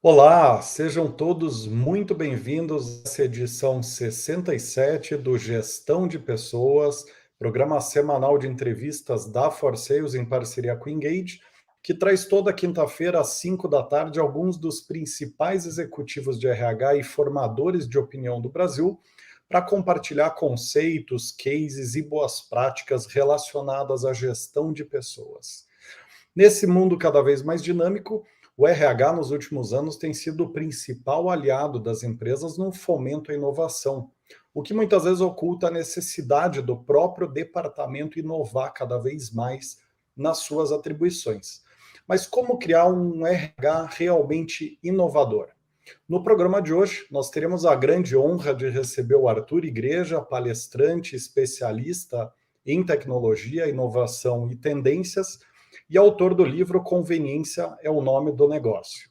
Olá, sejam todos muito bem-vindos a essa edição 67 do Gestão de Pessoas, programa semanal de entrevistas da Forsales em parceria com o Engage, que traz toda quinta-feira às 5 da tarde alguns dos principais executivos de RH e formadores de opinião do Brasil para compartilhar conceitos, cases e boas práticas relacionadas à gestão de pessoas. Nesse mundo cada vez mais dinâmico, o RH nos últimos anos tem sido o principal aliado das empresas no fomento à inovação, o que muitas vezes oculta a necessidade do próprio departamento inovar cada vez mais nas suas atribuições. Mas como criar um RH realmente inovador? No programa de hoje, nós teremos a grande honra de receber o Arthur Igreja, palestrante especialista em tecnologia, inovação e tendências, e autor do livro Conveniência é o Nome do Negócio.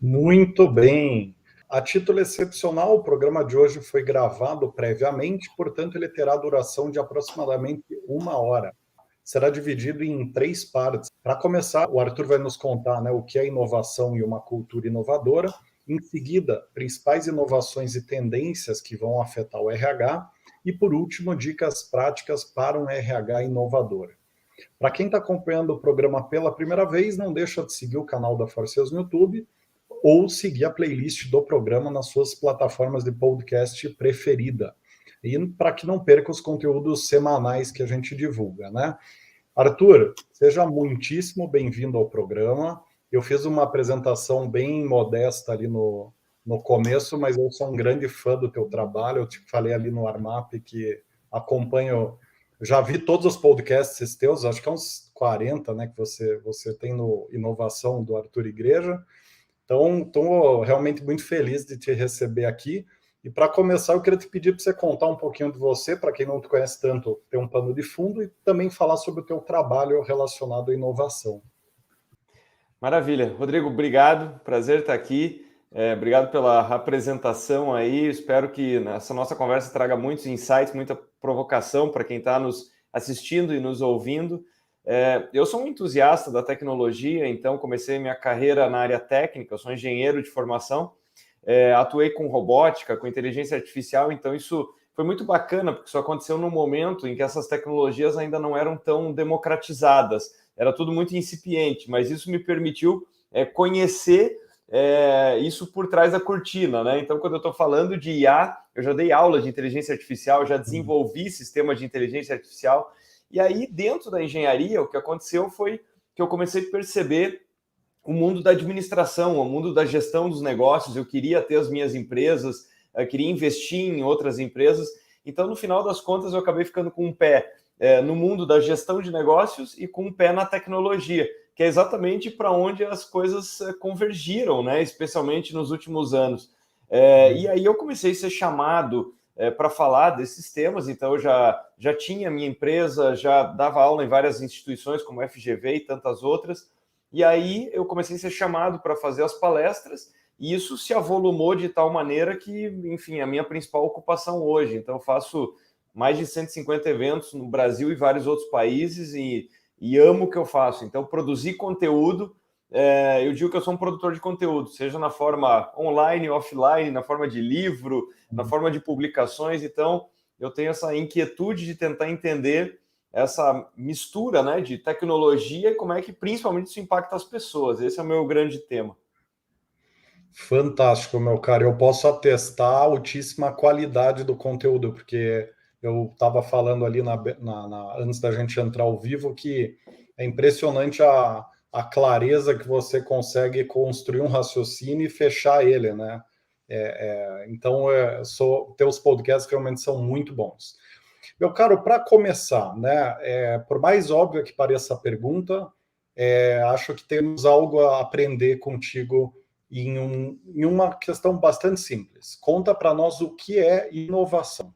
Muito bem. A título excepcional, o programa de hoje foi gravado previamente, portanto, ele terá duração de aproximadamente 1 hora. Será dividido em 3 partes. Para começar, o Arthur vai nos contar, o que é inovação e uma cultura inovadora. Em seguida, principais inovações e tendências que vão afetar o RH. E, por último, dicas práticas para um RH inovador. Para quem está acompanhando o programa pela primeira vez, não deixa de seguir o canal da Forsales no YouTube, ou seguir a playlist do programa nas suas plataformas de podcast preferida. E para que não perca os conteúdos semanais que a gente divulga, né? Arthur, seja muitíssimo bem-vindo ao programa. Eu fiz uma apresentação bem modesta ali no começo, mas eu sou um grande fã do teu trabalho. Eu te falei ali no Armap que acompanho, já vi todos os podcasts teus, acho que é uns 40, né, que você tem no Inovação do Arthur Igreja. Então, estou realmente muito feliz de te receber aqui. E para começar, eu queria te pedir para você contar um pouquinho de você, para quem não te conhece tanto, ter um pano de fundo e também falar sobre o teu trabalho relacionado à inovação. Maravilha. Rodrigo, obrigado. Prazer estar aqui. Obrigado pela apresentação aí. Espero que essa nossa conversa traga muitos insights, muita provocação para quem está nos assistindo e nos ouvindo. Eu sou um entusiasta da tecnologia, então comecei minha carreira na área técnica, eu sou engenheiro de formação, atuei com robótica, com inteligência artificial, então isso foi muito bacana, porque isso aconteceu num momento em que essas tecnologias ainda não eram tão democratizadas, era tudo muito incipiente, mas isso me permitiu conhecer isso por trás da cortina, né? Então, quando eu estou falando de IA, eu já dei aula de inteligência artificial, já desenvolvi sistemas de inteligência artificial. E aí, dentro da engenharia, o que aconteceu foi que eu comecei a perceber o mundo da administração, o mundo da gestão dos negócios. Eu queria ter as minhas empresas, eu queria investir em outras empresas. Então, no final das contas, eu acabei ficando com um pé no mundo da gestão de negócios e com um pé na tecnologia, que é exatamente para onde as coisas convergiram, né? Especialmente nos últimos anos. E aí eu comecei a ser chamado para falar desses temas, então eu já tinha minha empresa, já dava aula em várias instituições, como a FGV e tantas outras, e aí eu comecei a ser chamado para fazer as palestras, e isso se avolumou de tal maneira que, enfim, a minha principal ocupação hoje. Então eu faço mais de 150 eventos no Brasil e vários outros países, e amo o que eu faço. Então, produzir conteúdo, eu digo que eu sou um produtor de conteúdo, seja na forma online, offline, na forma de livro, na forma de publicações. Então, eu tenho essa inquietude de tentar entender essa mistura, né, de tecnologia e como é que principalmente isso impacta as pessoas. Esse é o meu grande tema. Fantástico, meu caro. Eu posso atestar a altíssima qualidade do conteúdo, porque eu estava falando ali antes da gente entrar ao vivo que é impressionante a clareza que você consegue construir um raciocínio e fechar ele, né? Então, teus podcasts realmente são muito bons. Meu caro, para começar, né? Por mais óbvio que pareça a pergunta, acho que temos algo a aprender contigo em uma questão bastante simples. Conta para nós o que é inovação.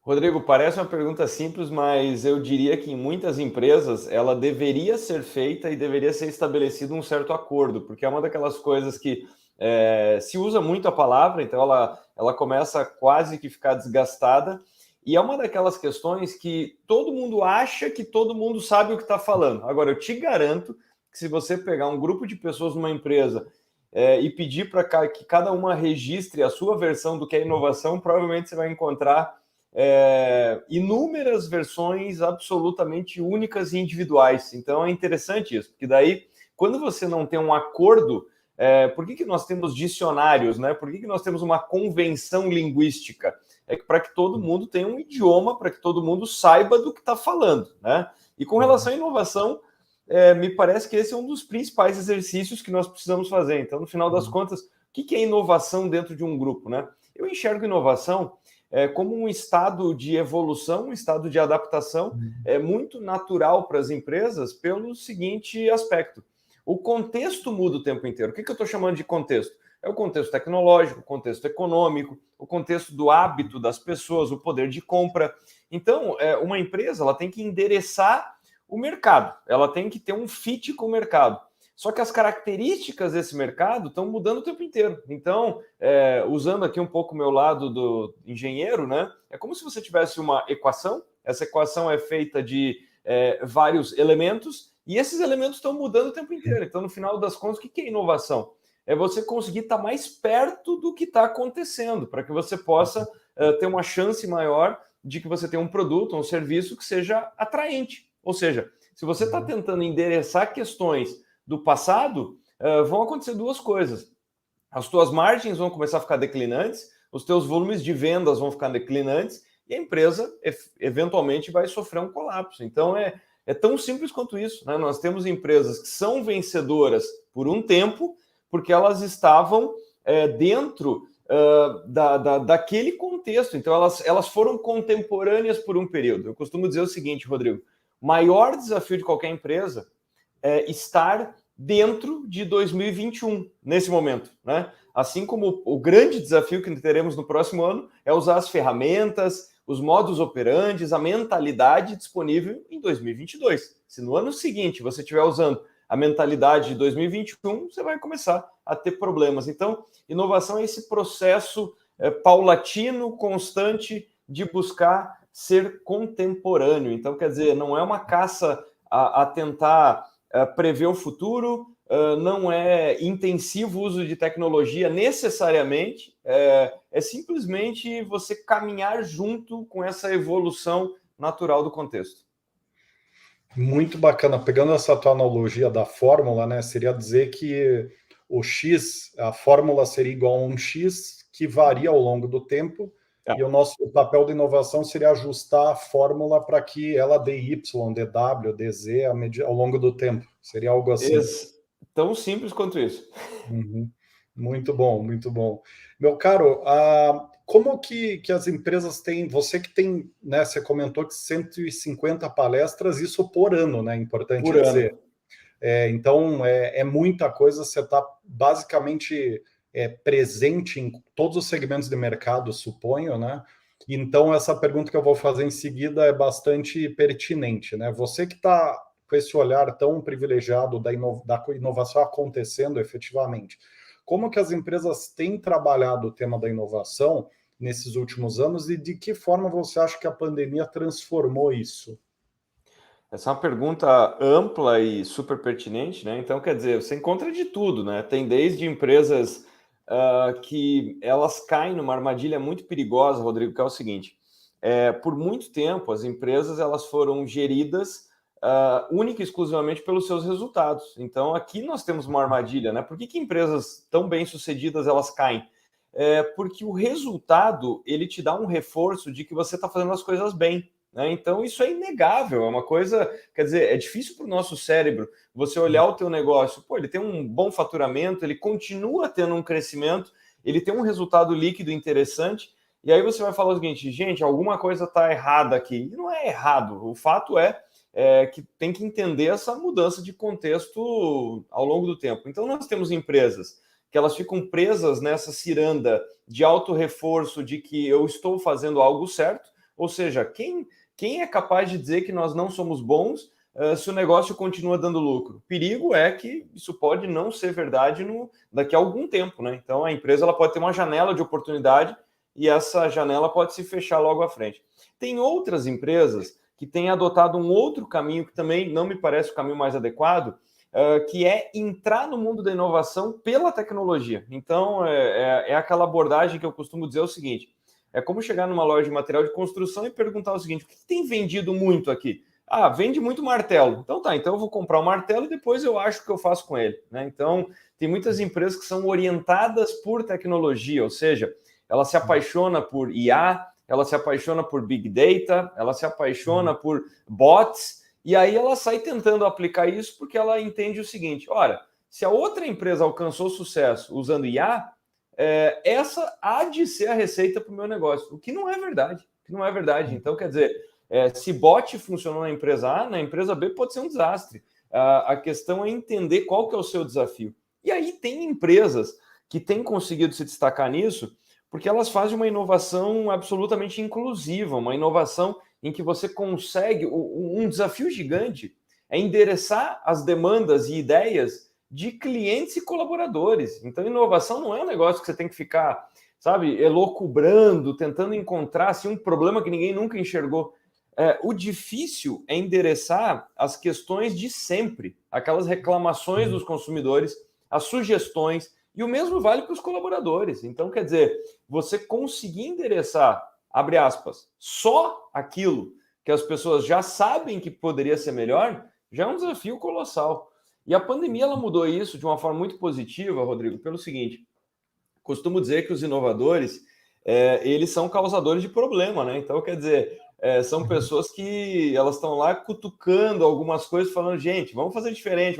Rodrigo, parece uma pergunta simples, mas eu diria que em muitas empresas ela deveria ser feita e deveria ser estabelecido um certo acordo, porque é uma daquelas coisas que se usa muito a palavra, então ela começa quase que ficar desgastada, e é uma daquelas questões que todo mundo acha que todo mundo sabe o que está falando. Agora, eu te garanto que se você pegar um grupo de pessoas numa empresa e pedir para que cada uma registre a sua versão do que é inovação, provavelmente você vai encontrar inúmeras versões absolutamente únicas e individuais. Então é interessante isso, porque daí, quando você não tem um acordo, por que nós temos dicionários, né? Por que nós temos uma convenção linguística? É para que todo mundo tenha um idioma, para que todo mundo saiba do que está falando, né? E com relação à inovação, me parece que esse é um dos principais exercícios que nós precisamos fazer. Então, no final das contas, o que é inovação dentro de um grupo, né? Eu enxergo inovação como um estado de evolução, um estado de adaptação muito natural para as empresas pelo seguinte aspecto. O contexto muda o tempo inteiro. O que eu estou chamando de contexto? É o contexto tecnológico, o contexto econômico, o contexto do hábito das pessoas, o poder de compra. Então, uma empresa ela tem que endereçar o mercado, ela tem que ter um fit com o mercado. Só que as características desse mercado estão mudando o tempo inteiro. Então, usando aqui um pouco o meu lado do engenheiro, né? É como se você tivesse uma equação. Essa equação é feita de vários elementos e esses elementos estão mudando o tempo inteiro. Então, no final das contas, o que é inovação? É você conseguir estar mais perto do que está acontecendo, para que você possa ter uma chance maior de que você tenha um produto, um serviço que seja atraente. Ou seja, se você está tentando endereçar questões do passado, vão acontecer duas coisas. As tuas margens vão começar a ficar declinantes, os teus volumes de vendas vão ficar declinantes e a empresa eventualmente vai sofrer um colapso. Então é tão simples quanto isso, né? Nós temos empresas que são vencedoras por um tempo porque elas estavam dentro daquele contexto. Então elas foram contemporâneas por um período. Eu costumo dizer o seguinte, Rodrigo, o maior desafio de qualquer empresa estar dentro de 2021, nesse momento, né? Assim como o grande desafio que teremos no próximo ano é usar as ferramentas, os modus operandi, a mentalidade disponível em 2022. Se no ano seguinte você estiver usando a mentalidade de 2021, você vai começar a ter problemas. Então, inovação é esse processo paulatino, constante de buscar ser contemporâneo. Então, quer dizer, não é uma caça a tentar prever o futuro, não é intensivo o uso de tecnologia necessariamente, é simplesmente você caminhar junto com essa evolução natural do contexto. Muito bacana. Pegando essa tua analogia da fórmula, né, seria dizer que o X, a fórmula seria igual a um X que varia ao longo do tempo, e o nosso papel de inovação seria ajustar a fórmula para que ela dê Y, dê W, dê Z ao longo do tempo. Seria algo assim. Tão simples quanto isso. Uhum. Muito bom, muito bom. Meu caro, como que as empresas têm, você que tem, né, você comentou que 150 palestras, isso por ano, né, importante Por dizer. ano. Então, é muita coisa, você está basicamente presente em todos os segmentos de mercado, suponho, né? Então, essa pergunta que eu vou fazer em seguida é bastante pertinente, né? Você que está com esse olhar tão privilegiado da inovação acontecendo efetivamente, como que as empresas têm trabalhado o tema da inovação nesses últimos anos e de que forma você acha que a pandemia transformou isso? Essa é uma pergunta ampla e super pertinente, né? Então, quer dizer, você encontra de tudo, né? Tem desde empresas que elas caem numa armadilha muito perigosa, Rodrigo, que é o seguinte: por muito tempo as empresas elas foram geridas única e exclusivamente pelos seus resultados. Então, aqui nós temos uma armadilha, né? Por que empresas tão bem-sucedidas elas caem? Porque o resultado ele te dá um reforço de que você está fazendo as coisas bem. né? Então, isso é inegável, é uma coisa, quer dizer, é difícil para o nosso cérebro você olhar o teu negócio, pô, ele tem um bom faturamento, ele continua tendo um crescimento, ele tem um resultado líquido interessante, e aí você vai falar o seguinte, gente, alguma coisa está errada aqui. E não é errado, o fato é que tem que entender essa mudança de contexto ao longo do tempo. Então, nós temos empresas que elas ficam presas nessa ciranda de auto-reforço de que eu estou fazendo algo certo, ou seja, quem é capaz de dizer que nós não somos bons se o negócio continua dando lucro? O perigo é que isso pode não ser verdade daqui a algum tempo, né? Então, a empresa ela pode ter uma janela de oportunidade e essa janela pode se fechar logo à frente. Tem outras empresas que têm adotado um outro caminho que também não me parece o caminho mais adequado, que é entrar no mundo da inovação pela tecnologia. Então, é aquela abordagem que eu costumo dizer o seguinte, é como chegar numa loja de material de construção e perguntar o seguinte, o que tem vendido muito aqui? Ah, vende muito martelo. Então tá, então eu vou comprar um martelo e depois eu acho o que eu faço com ele, né? Então, tem muitas empresas que são orientadas por tecnologia, ou seja, ela se apaixona por IA, ela se apaixona por Big Data, ela se apaixona por bots, e aí ela sai tentando aplicar isso porque ela entende o seguinte, ora, se a outra empresa alcançou sucesso usando IA, essa há de ser a receita para o meu negócio, o que não é verdade, Então, quer dizer, se bot funcionou na empresa A, na empresa B pode ser um desastre. A questão é entender qual que é o seu desafio. E aí tem empresas que têm conseguido se destacar nisso, porque elas fazem uma inovação absolutamente inclusiva, uma inovação em que você consegue... Um desafio gigante é endereçar as demandas e ideias de clientes e colaboradores. Então, inovação não é um negócio que você tem que ficar, sabe, elocubrando, tentando encontrar assim, um problema que ninguém nunca enxergou. O difícil é endereçar as questões de sempre, aquelas reclamações dos consumidores, as sugestões, e o mesmo vale para os colaboradores. Então, quer dizer, você conseguir endereçar, abre aspas, só aquilo que as pessoas já sabem que poderia ser melhor, já é um desafio colossal. E a pandemia ela mudou isso de uma forma muito positiva, Rodrigo, pelo seguinte, costumo dizer que os inovadores, eles são causadores de problema, né? Então, quer dizer, são pessoas que elas estão lá cutucando algumas coisas, falando, gente, vamos fazer diferente.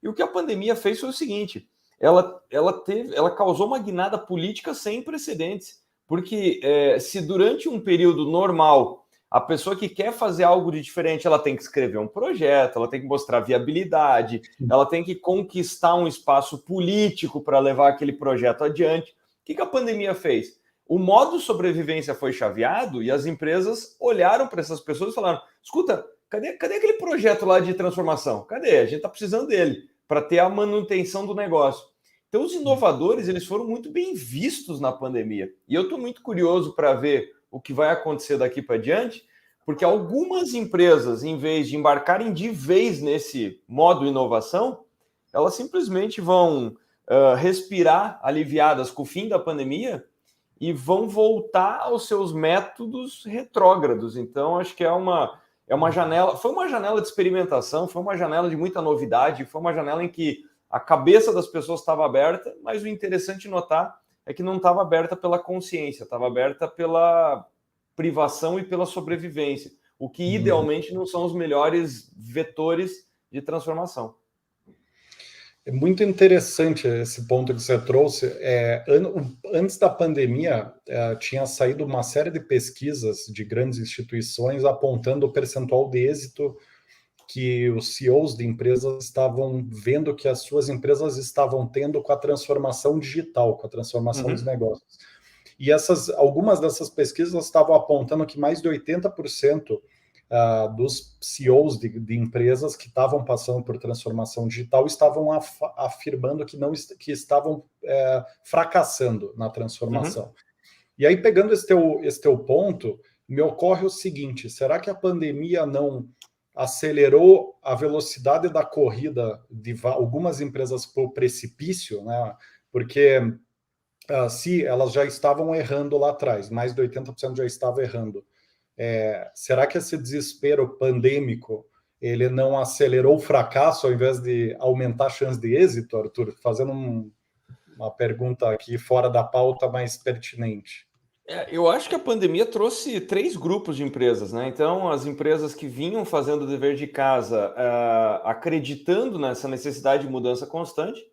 E o que a pandemia fez foi o seguinte, ela causou uma guinada política sem precedentes, porque se durante um período normal a pessoa que quer fazer algo de diferente, ela tem que escrever um projeto, ela tem que mostrar viabilidade, ela tem que conquistar um espaço político para levar aquele projeto adiante. O que a pandemia fez? O modo sobrevivência foi chaveado e as empresas olharam para essas pessoas e falaram, escuta, cadê aquele projeto lá de transformação? Cadê? A gente está precisando dele para ter a manutenção do negócio. Então, os inovadores eles foram muito bem vistos na pandemia. E eu estou muito curioso para ver o que vai acontecer daqui para diante, porque algumas empresas, em vez de embarcarem de vez nesse modo inovação, elas simplesmente vão respirar aliviadas com o fim da pandemia e vão voltar aos seus métodos retrógrados. Então, acho que é uma janela, foi uma janela de experimentação, foi uma janela de muita novidade, foi uma janela em que a cabeça das pessoas estava aberta, mas o interessante notar é que não estava aberta pela consciência, estava aberta pela privação e pela sobrevivência, o que idealmente não são os melhores vetores de transformação. É muito interessante esse ponto que você trouxe. Antes da pandemia, tinha saído uma série de pesquisas de grandes instituições apontando o percentual de êxito que os CEOs de empresas estavam vendo que as suas empresas estavam tendo com a transformação digital, com a transformação dos negócios. E algumas dessas pesquisas estavam apontando que mais de 80% dos CEOs de empresas que estavam passando por transformação digital estavam afirmando que estavam fracassando na transformação. E aí, pegando esse teu ponto, me ocorre o seguinte, será que a pandemia não acelerou a velocidade da corrida de algumas empresas para o precipício, né? Porque se elas já estavam errando lá atrás, mais de 80% já estava errando, será que esse desespero pandêmico ele não acelerou o fracasso ao invés de aumentar a chance de êxito, Arthur? Fazendo uma pergunta aqui fora da pauta, mais pertinente. Eu acho que a pandemia trouxe três grupos de empresas, né? Então, as empresas que vinham fazendo o dever de casa, acreditando nessa necessidade de mudança constante,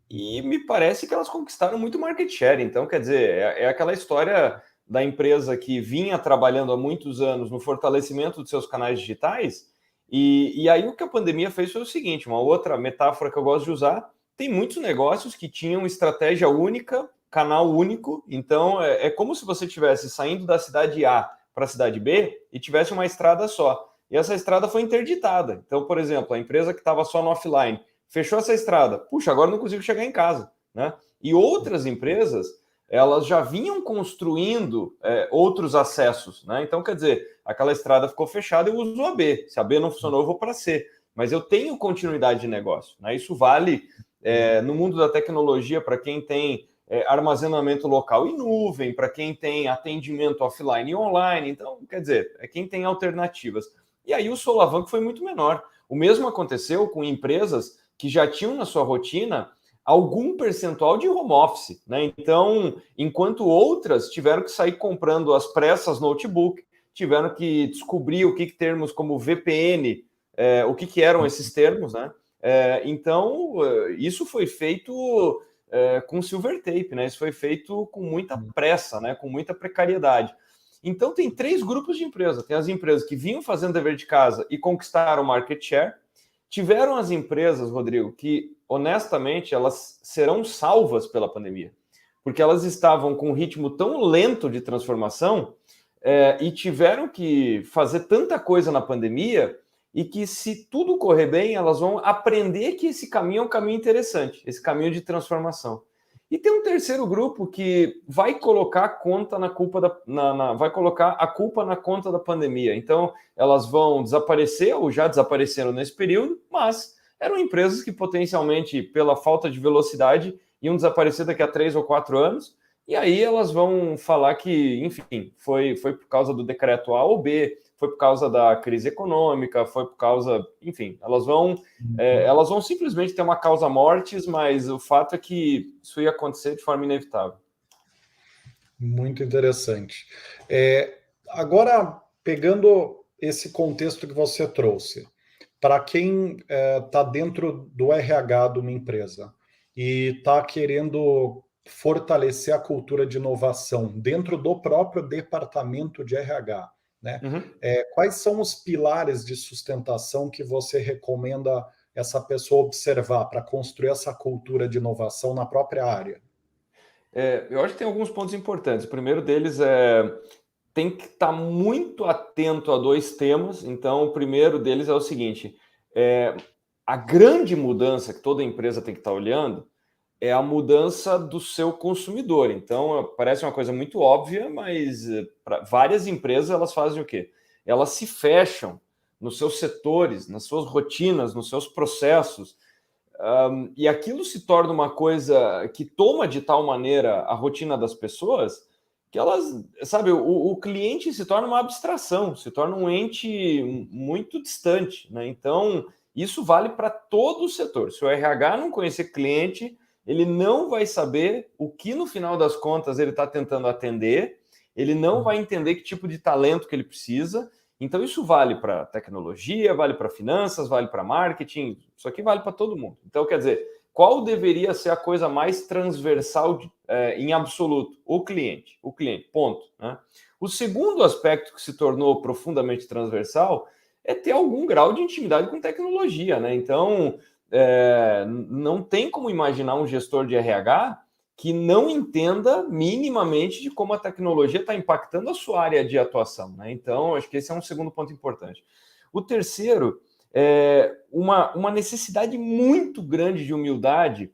e me parece que elas conquistaram muito market share. Então, quer dizer, é aquela história da empresa que vinha trabalhando há muitos anos no fortalecimento dos seus canais digitais, e aí o que a pandemia fez foi o seguinte, uma outra metáfora que eu gosto de usar, tem muitos negócios que tinham estratégia única, canal único, então é como se você estivesse saindo da cidade A para a cidade B e tivesse uma estrada só. E essa estrada foi interditada. Então, por exemplo, a empresa que estava só no offline fechou essa estrada, puxa, agora não consigo chegar em casa, né? E outras empresas, elas já vinham construindo outros acessos, né? Então, quer dizer, aquela estrada ficou fechada, eu uso a B. Se a B não funcionou, eu vou para C. Mas eu tenho continuidade de negócio, né? Isso vale no mundo da tecnologia para quem tem armazenamento local e nuvem, para quem tem atendimento offline e online. Então, quer dizer, é quem tem alternativas. E aí o solavanco foi muito menor. O mesmo aconteceu com empresas que já tinham na sua rotina algum percentual de home office, né? Então, enquanto outras tiveram que sair comprando as pressas notebook, tiveram que descobrir o que termos como VPN, o que eram esses termos, né? Então, isso foi feito com silver tape, né? Isso foi feito com muita pressa, né? Com muita precariedade. Então, tem três grupos de empresas. Tem as empresas que vinham fazendo dever de casa e conquistaram market share. Tiveram as empresas, Rodrigo, que, honestamente, elas serão salvas pela pandemia, porque elas estavam com um ritmo tão lento de transformação e tiveram que fazer tanta coisa na pandemia e que, se tudo correr bem, elas vão aprender que esse caminho é um caminho interessante, esse caminho de transformação. E tem um terceiro grupo que vai colocar a conta na culpa vai colocar a culpa na conta da pandemia. Então, elas vão desaparecer ou já desapareceram nesse período, mas eram empresas que potencialmente, pela falta de velocidade, iam desaparecer daqui a 3 ou 4 anos. E aí elas vão falar que, enfim, foi por causa do decreto A ou B, foi por causa da crise econômica, foi por causa, enfim, elas vão simplesmente ter uma causa mortis, mas o fato é que isso ia acontecer de forma inevitável. Muito interessante. Agora, pegando esse contexto que você trouxe, para quem está dentro do RH de uma empresa e está querendo fortalecer a cultura de inovação dentro do próprio departamento de RH, né? Quais são os pilares de sustentação que você recomenda essa pessoa observar para construir essa cultura de inovação na própria área? Eu acho que tem alguns pontos importantes. O primeiro deles tem que estar muito atento a dois temas. Então, o primeiro deles é o seguinte: a grande mudança que toda empresa tem que estar olhando é a mudança do seu consumidor. Então, parece uma coisa muito óbvia, mas para várias empresas elas fazem o quê? Elas se fecham nos seus setores, nas suas rotinas, nos seus processos, e aquilo se torna uma coisa que toma de tal maneira a rotina das pessoas que elas, sabe, o cliente se torna uma abstração, se torna um ente muito distante, né? Então, isso vale para todo o setor. Se o RH não conhecer cliente, ele não vai saber o que, no final das contas, ele está tentando atender, ele não vai entender que tipo de talento que ele precisa. Então, isso vale para tecnologia, vale para finanças, vale para marketing, isso aqui vale para todo mundo. Então, quer dizer, qual deveria ser a coisa mais transversal em absoluto? O cliente, ponto, né? O segundo aspecto que se tornou profundamente transversal é ter algum grau de intimidade com tecnologia, né? Então, não tem como imaginar um gestor de RH que não entenda minimamente de como a tecnologia está impactando a sua área de atuação, né? Então, acho que esse é um segundo ponto importante. O terceiro é uma necessidade muito grande de humildade,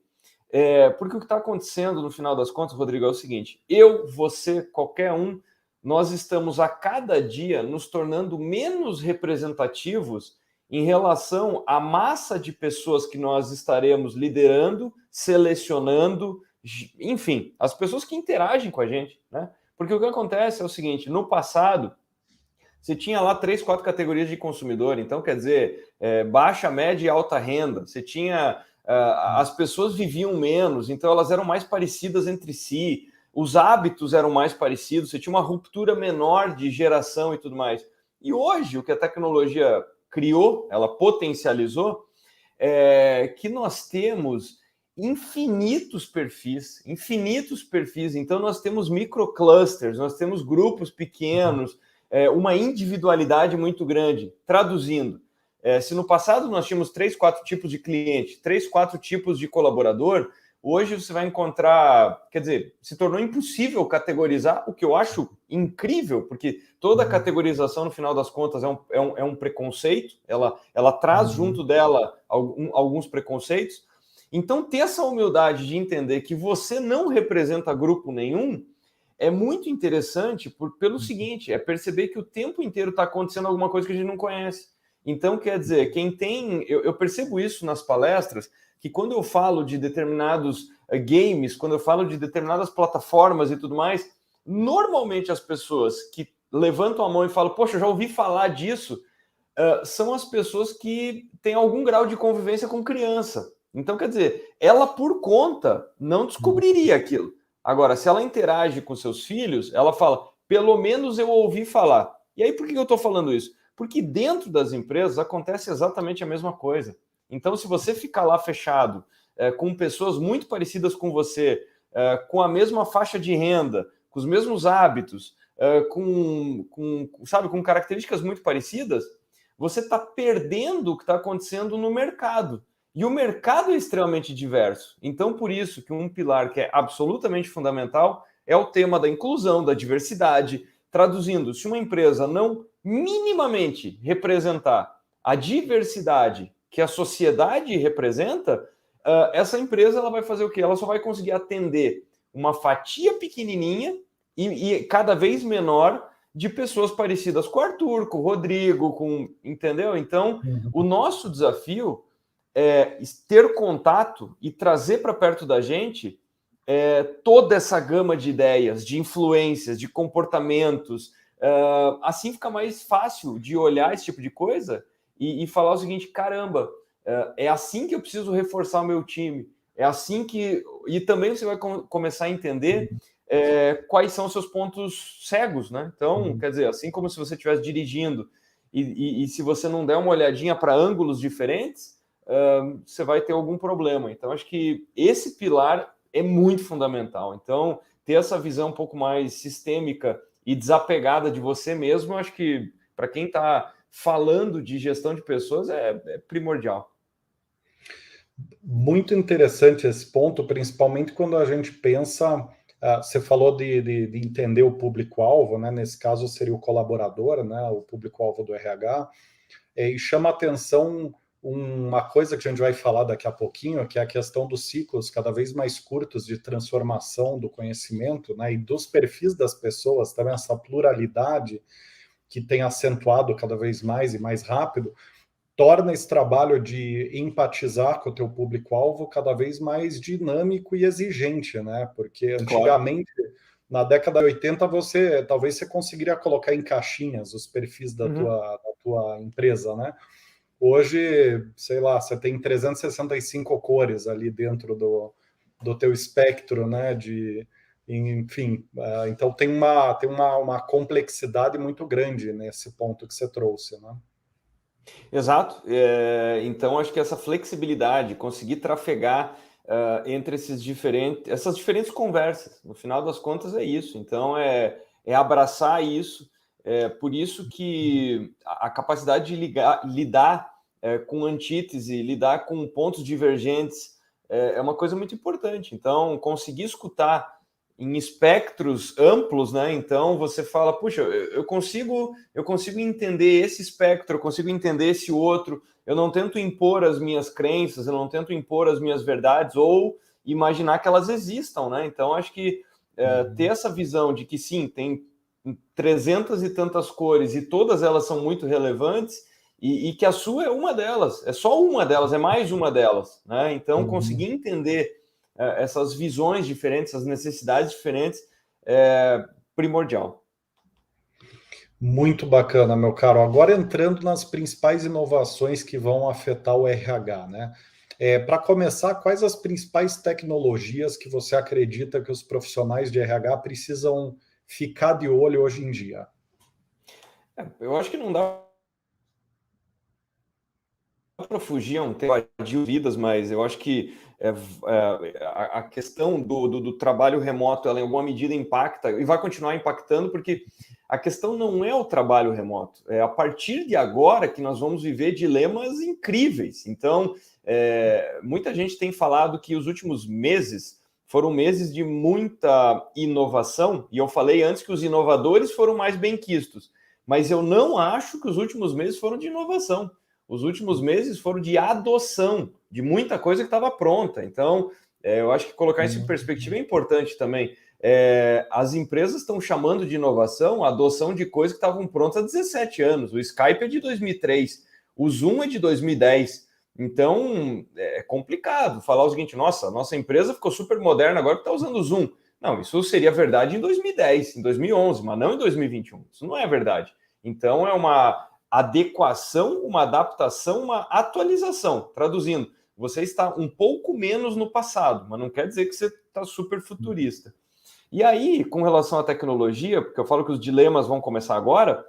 porque o que está acontecendo no final das contas, Rodrigo, é o seguinte: eu, você, qualquer um, nós estamos a cada dia nos tornando menos representativos em relação à massa de pessoas que nós estaremos liderando, selecionando, enfim, as pessoas que interagem com a gente, né? Porque o que acontece é o seguinte: no passado, você tinha lá 3, 4 categorias de consumidor, então, quer dizer, baixa, média e alta renda. Você tinha... as pessoas viviam menos, então elas eram mais parecidas entre si. os hábitos eram mais parecidos, você tinha uma ruptura menor de geração e tudo mais. E hoje, o que a tecnologia criou, ela potencializou, é que nós temos infinitos perfis. Então, nós temos microclusters, nós temos grupos pequenos, uma individualidade muito grande. Traduzindo, se no passado nós tínhamos 3, 4 tipos de cliente, 3, 4 tipos de colaborador, hoje você vai encontrar, quer dizer, se tornou impossível categorizar, o que eu acho incrível, porque toda categorização, no final das contas, é um preconceito, ela traz junto dela alguns preconceitos. Então, ter essa humildade de entender que você não representa grupo nenhum é muito interessante pelo seguinte, é perceber que o tempo inteiro está acontecendo alguma coisa que a gente não conhece. Então, quer dizer, quem tem... Eu percebo isso nas palestras, que quando eu falo de determinados games, quando eu falo de determinadas plataformas e tudo mais, normalmente as pessoas que levantam a mão e falam, poxa, eu já ouvi falar disso, são as pessoas que têm algum grau de convivência com criança. Então, quer dizer, ela por conta não descobriria aquilo. Agora, se ela interage com seus filhos, ela fala, pelo menos eu ouvi falar. E aí, por que eu estou falando isso? Porque dentro das empresas acontece exatamente a mesma coisa. Então, se você ficar lá fechado, com pessoas muito parecidas com você, com a mesma faixa de renda, com os mesmos hábitos, com características muito parecidas, você está perdendo o que está acontecendo no mercado. E o mercado é extremamente diverso. Então, por isso que um pilar que é absolutamente fundamental é o tema da inclusão, da diversidade. Traduzindo, se uma empresa não minimamente representar a diversidade que a sociedade representa, essa empresa ela vai fazer o quê? Ela só vai conseguir atender uma fatia pequenininha e cada vez menor de pessoas parecidas com o Arthur, com o Rodrigo, entendeu? Então, o nosso desafio é ter contato e trazer para perto da gente toda essa gama de ideias, de influências, de comportamentos. Assim fica mais fácil de olhar esse tipo de coisa e falar o seguinte, caramba, é assim que eu preciso reforçar o meu time, é assim que... E também você vai começar a entender quais são os seus pontos cegos, né? Então, quer dizer, assim como se você estivesse dirigindo e se você não der uma olhadinha para ângulos diferentes, você vai ter algum problema. Então, acho que esse pilar é muito fundamental. Então, ter essa visão um pouco mais sistêmica e desapegada de você mesmo, eu acho que, para quem está falando de gestão de pessoas, é primordial. Muito interessante esse ponto, principalmente quando a gente pensa... você falou de entender o público-alvo, né? Nesse caso seria o colaborador, né? O público-alvo do RH, e chama a atenção uma coisa que a gente vai falar daqui a pouquinho, que é a questão dos ciclos cada vez mais curtos de transformação do conhecimento, né? E dos perfis das pessoas, também essa pluralidade que tem acentuado cada vez mais e mais rápido, torna esse trabalho de empatizar com o teu público-alvo cada vez mais dinâmico e exigente, né? Porque antigamente, na década de 80, talvez você conseguiria colocar em caixinhas os perfis da tua empresa, né? Hoje, sei lá, você tem 365 cores ali dentro do teu espectro, né? Enfim, então tem uma complexidade muito grande nesse ponto que você trouxe, né? Exato. Então, acho que essa flexibilidade, conseguir trafegar entre essas diferentes conversas, no final das contas é isso. Então, é abraçar isso. Por isso que a capacidade de lidar com antítese, lidar com pontos divergentes, é uma coisa muito importante. Então, conseguir escutar em espectros amplos, né? Então você fala, puxa, eu consigo entender esse espectro, eu consigo entender esse outro, eu não tento impor as minhas crenças, eu não tento impor as minhas verdades ou imaginar que elas existam, né? Então acho que ter essa visão de que sim, tem 300 e tantas cores e todas elas são muito relevantes e que a sua é uma delas, é só uma delas, é mais uma delas, né? Então conseguir entender essas visões diferentes, essas necessidades diferentes, é primordial. Muito bacana, meu caro. Agora entrando nas principais inovações que vão afetar o RH, né? Para começar, quais as principais tecnologias que você acredita que os profissionais de RH precisam ficar de olho hoje em dia? Eu acho que não dá para fugir a um tema de vidas, mas eu acho que a questão do trabalho remoto, ela em alguma medida impacta e vai continuar impactando, porque a questão não é o trabalho remoto, é a partir de agora que nós vamos viver dilemas incríveis. Então, muita gente tem falado que os últimos meses foram meses de muita inovação, e eu falei antes que os inovadores foram mais benquistos, mas eu não acho que os últimos meses foram de inovação. Os últimos meses foram de adoção de muita coisa que estava pronta. Então, eu acho que colocar isso em perspectiva é importante também. As empresas estão chamando de inovação a adoção de coisas que estavam prontas há 17 anos. O Skype é de 2003, o Zoom é de 2010. Então, é complicado falar o seguinte, nossa empresa ficou super moderna agora que está usando o Zoom. Não, isso seria verdade em 2010, em 2011, mas não em 2021. Isso não é verdade. Então, é uma adequação, uma adaptação, uma atualização. Traduzindo, você está um pouco menos no passado, mas não quer dizer que você está super futurista. E aí, com relação à tecnologia, porque eu falo que os dilemas vão começar agora,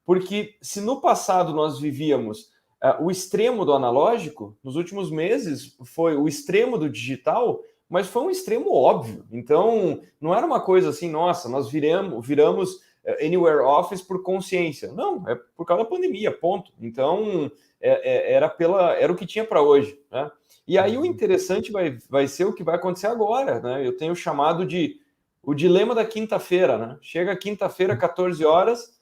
porque se no passado nós vivíamos o extremo do analógico, nos últimos meses foi o extremo do digital, mas foi um extremo óbvio. Então, não era uma coisa assim, nossa, nós viramos Anywhere Office por consciência. Não, é por causa da pandemia, ponto. Então, era o que tinha para hoje. Né? E aí o interessante vai ser o que vai acontecer agora. Né? Eu tenho chamado de o dilema da quinta-feira. Né? Chega quinta-feira, 14 horas,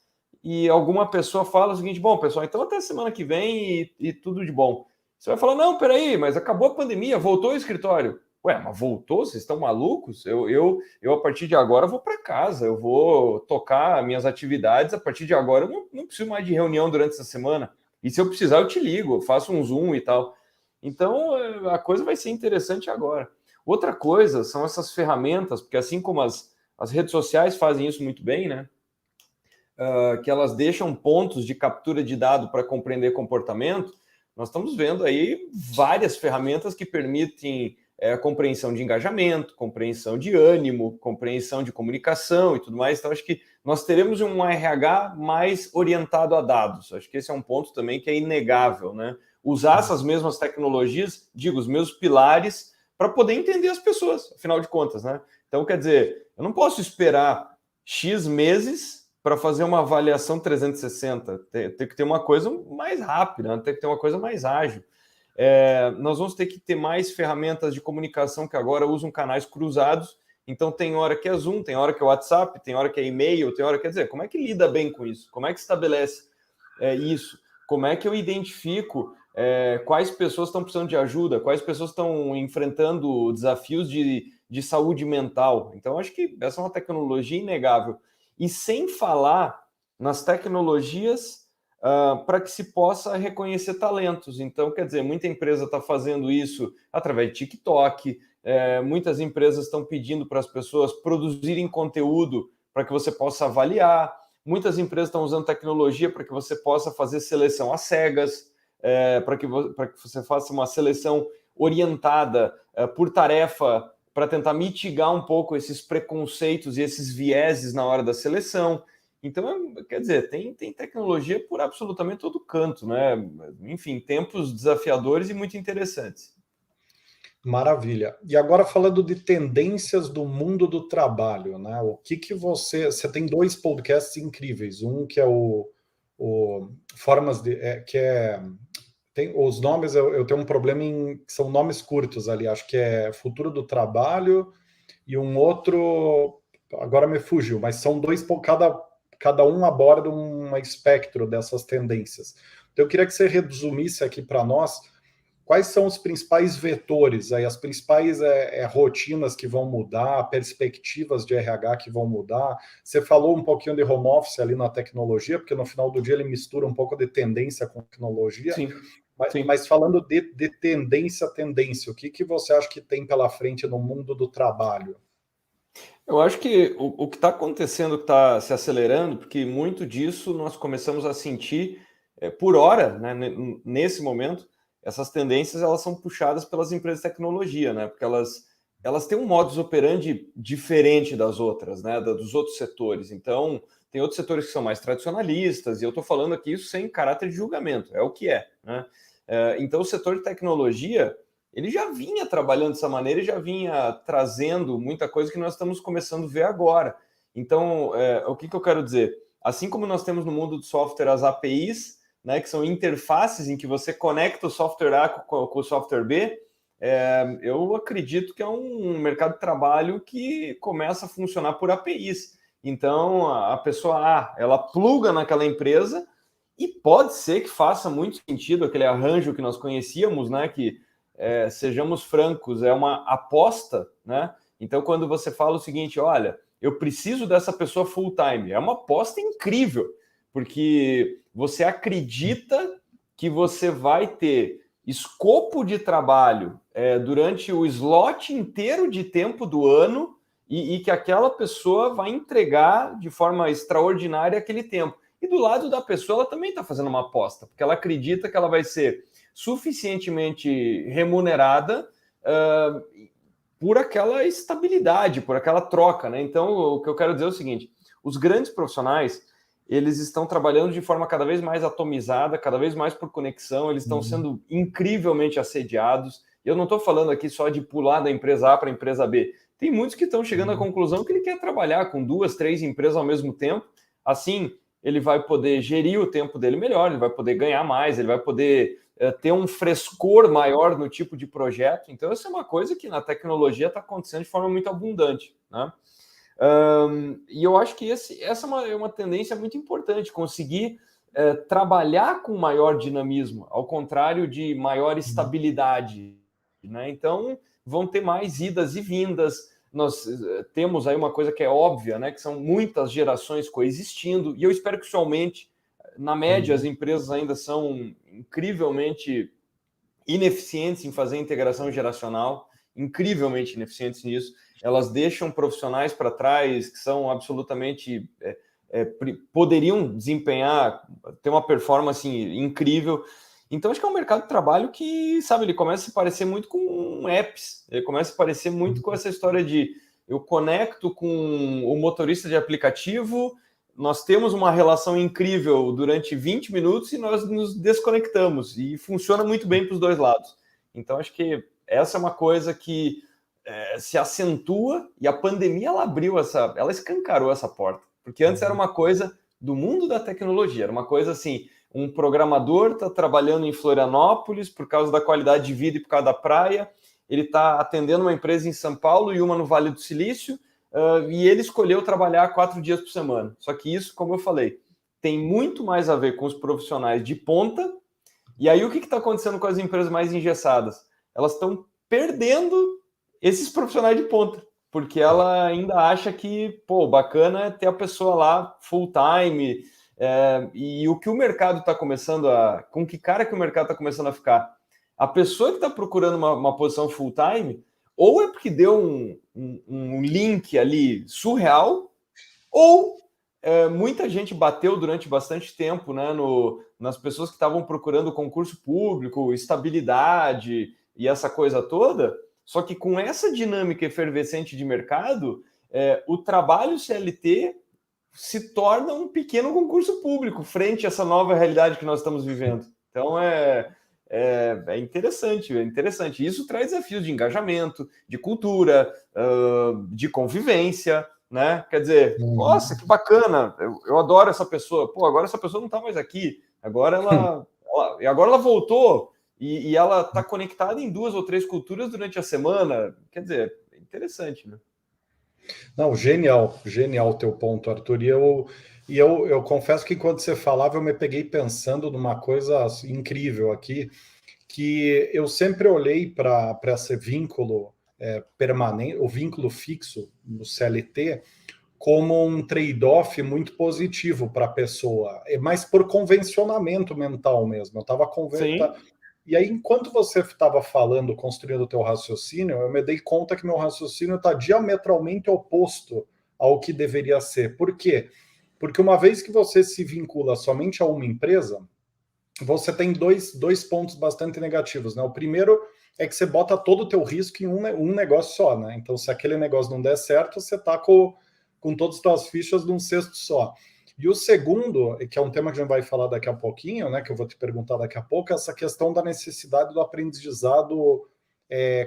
e alguma pessoa fala o seguinte, bom, pessoal, então até semana que vem e tudo de bom. Você vai falar, não, peraí, mas acabou a pandemia, voltou o escritório. Ué, mas voltou? Vocês estão malucos? Eu a partir de agora, vou para casa, eu vou tocar minhas atividades. A partir de agora, eu não preciso mais de reunião durante essa semana. E se eu precisar, eu te ligo, eu faço um Zoom e tal. Então, a coisa vai ser interessante agora. Outra coisa são essas ferramentas, porque assim como as redes sociais fazem isso muito bem, né? Que elas deixam pontos de captura de dado para compreender comportamento, nós estamos vendo aí várias ferramentas que permitem compreensão de engajamento, compreensão de ânimo, compreensão de comunicação e tudo mais. Então, acho que nós teremos um RH mais orientado a dados. Acho que esse é um ponto também que é inegável, né? Usar essas mesmas tecnologias, os meus pilares, para poder entender as pessoas, afinal de contas, né? Então, quer dizer, eu não posso esperar X meses para fazer uma avaliação 360. Tem que ter uma coisa mais rápida, né? Tem que ter uma coisa mais ágil. Nós vamos ter que ter mais ferramentas de comunicação que agora usam canais cruzados. Então, tem hora que é Zoom, tem hora que é WhatsApp, tem hora que é e-mail, tem hora que... Quer dizer, como é que lida bem com isso? Como é que estabelece isso? Como é que eu identifico quais pessoas estão precisando de ajuda, quais pessoas estão enfrentando desafios de saúde mental? Então, acho que essa é uma tecnologia inegável. E sem falar nas tecnologias para que se possa reconhecer talentos. Então, quer dizer, muita empresa está fazendo isso através de TikTok, muitas empresas estão pedindo para as pessoas produzirem conteúdo para que você possa avaliar, muitas empresas estão usando tecnologia para que você possa fazer seleção às cegas, para que você faça uma seleção orientada por tarefa, para tentar mitigar um pouco esses preconceitos e esses vieses na hora da seleção. Então, quer dizer, tem tecnologia por absolutamente todo canto, né? Enfim, tempos desafiadores e muito interessantes. Maravilha. E agora falando de tendências do mundo do trabalho, né? O que você tem dois podcasts incríveis, um que é o formas de tem os nomes, eu tenho um problema que são nomes curtos ali, acho que é Futuro do Trabalho e um outro agora me fugiu, mas são dois, cada um aborda um espectro dessas tendências. Então eu queria que você resumisse aqui para nós quais são os principais vetores, aí, as principais rotinas que vão mudar, perspectivas de RH que vão mudar. Você falou um pouquinho de home office ali na tecnologia, porque no final do dia ele mistura um pouco de tendência com tecnologia. Sim. Mas falando de tendência a tendência, o que você acha que tem pela frente no mundo do trabalho? Eu acho que o que está acontecendo, que está se acelerando, porque muito disso nós começamos a sentir por hora, né, nesse momento, essas tendências elas são puxadas pelas empresas de tecnologia, né? Porque elas têm um modus operandi diferente das outras, né? Dos outros setores. Então, tem outros setores que são mais tradicionalistas, e eu estou falando aqui isso sem caráter de julgamento, é o que é, né? Então, o setor de tecnologia, ele já vinha trabalhando dessa maneira e já vinha trazendo muita coisa que nós estamos começando a ver agora. Então, o que eu quero dizer? Assim como nós temos no mundo do software as APIs, né, que são interfaces em que você conecta o software A com o software B, eu acredito que é um mercado de trabalho que começa a funcionar por APIs. Então, a pessoa A, ela pluga naquela empresa e pode ser que faça muito sentido aquele arranjo que nós conhecíamos, né, que, sejamos francos, é uma aposta, né? Então, quando você fala o seguinte, olha, eu preciso dessa pessoa full-time, é uma aposta incrível, porque você acredita que você vai ter escopo de trabalho durante o slot inteiro de tempo do ano e que aquela pessoa vai entregar de forma extraordinária aquele tempo. E do lado da pessoa, ela também está fazendo uma aposta, porque ela acredita que ela vai ser suficientemente remunerada por aquela estabilidade, por aquela troca, né? Então, o que eu quero dizer é o seguinte, os grandes profissionais, eles estão trabalhando de forma cada vez mais atomizada, cada vez mais por conexão, eles estão sendo incrivelmente assediados. Eu não estou falando aqui só de pular da empresa A para a empresa B. Tem muitos que estão chegando à conclusão que ele quer trabalhar com 2, 3 empresas ao mesmo tempo. Assim, ele vai poder gerir o tempo dele melhor, ele vai poder ganhar mais, ele vai poder ter um frescor maior no tipo de projeto. Então, essa é uma coisa que na tecnologia está acontecendo de forma muito abundante, né? E eu acho que essa é uma tendência muito importante, conseguir trabalhar com maior dinamismo, ao contrário de maior estabilidade, né? Então, vão ter mais idas e vindas. Nós temos aí uma coisa que é óbvia, né? Que são muitas gerações coexistindo, e eu espero que isso aumente. Na média, as empresas ainda são incrivelmente ineficientes em fazer integração geracional, incrivelmente ineficientes nisso. Elas deixam profissionais para trás que são absolutamente... poderiam desempenhar, ter uma performance incrível. Então, acho que é um mercado de trabalho que, sabe, ele começa a se parecer muito com apps, ele começa a parecer muito com essa história de eu conecto com o motorista de aplicativo, nós temos uma relação incrível durante 20 minutos e nós nos desconectamos, e funciona muito bem para os dois lados. Então, acho que essa é uma coisa que se acentua, e a pandemia ela escancarou essa porta, porque antes era uma coisa do mundo da tecnologia, era uma coisa assim, um programador está trabalhando em Florianópolis por causa da qualidade de vida e por causa da praia, ele está atendendo uma empresa em São Paulo e uma no Vale do Silício, e ele escolheu trabalhar 4 dias por semana. Só que isso, como eu falei, tem muito mais a ver com os profissionais de ponta. E aí o que está acontecendo com as empresas mais engessadas? Elas estão perdendo esses profissionais de ponta, porque ela ainda acha que, bacana é ter a pessoa lá full time. E o que o mercado está começando com que cara que o mercado está começando a ficar? A pessoa que está procurando uma posição full time, ou é porque deu um link ali surreal, ou muita gente bateu durante bastante tempo, né, nas pessoas que estavam procurando concurso público, estabilidade e essa coisa toda. Só que com essa dinâmica efervescente de mercado, o trabalho CLT se torna um pequeno concurso público frente a essa nova realidade que nós estamos vivendo. Então, é interessante, é interessante. Isso traz desafios de engajamento, de cultura, de convivência, né? Quer dizer, nossa, que bacana, eu adoro essa pessoa. Agora essa pessoa não está mais aqui, agora ela voltou e ela está conectada em 2 ou 3 culturas durante a semana. Quer dizer, é interessante, né? Não, genial o teu ponto, Arthur. E eu confesso que quando você falava, eu me peguei pensando numa coisa incrível aqui, que eu sempre olhei para esse vínculo permanente, o vínculo fixo no CLT, como um trade-off muito positivo para a pessoa, mas por convencionamento mental mesmo. Eu estava convencido. E aí, enquanto você estava falando, construindo o teu raciocínio, eu me dei conta que meu raciocínio está diametralmente oposto ao que deveria ser. Por quê? Porque uma vez que você se vincula somente a uma empresa, você tem dois pontos bastante negativos, né? O primeiro é que você bota todo o teu risco em um negócio só, né? Então, se aquele negócio não der certo, você está com todas as suas fichas num cesto só. E o segundo, que é um tema que a gente vai falar daqui a pouquinho, né? Que eu vou te perguntar daqui a pouco, é essa questão da necessidade do aprendizado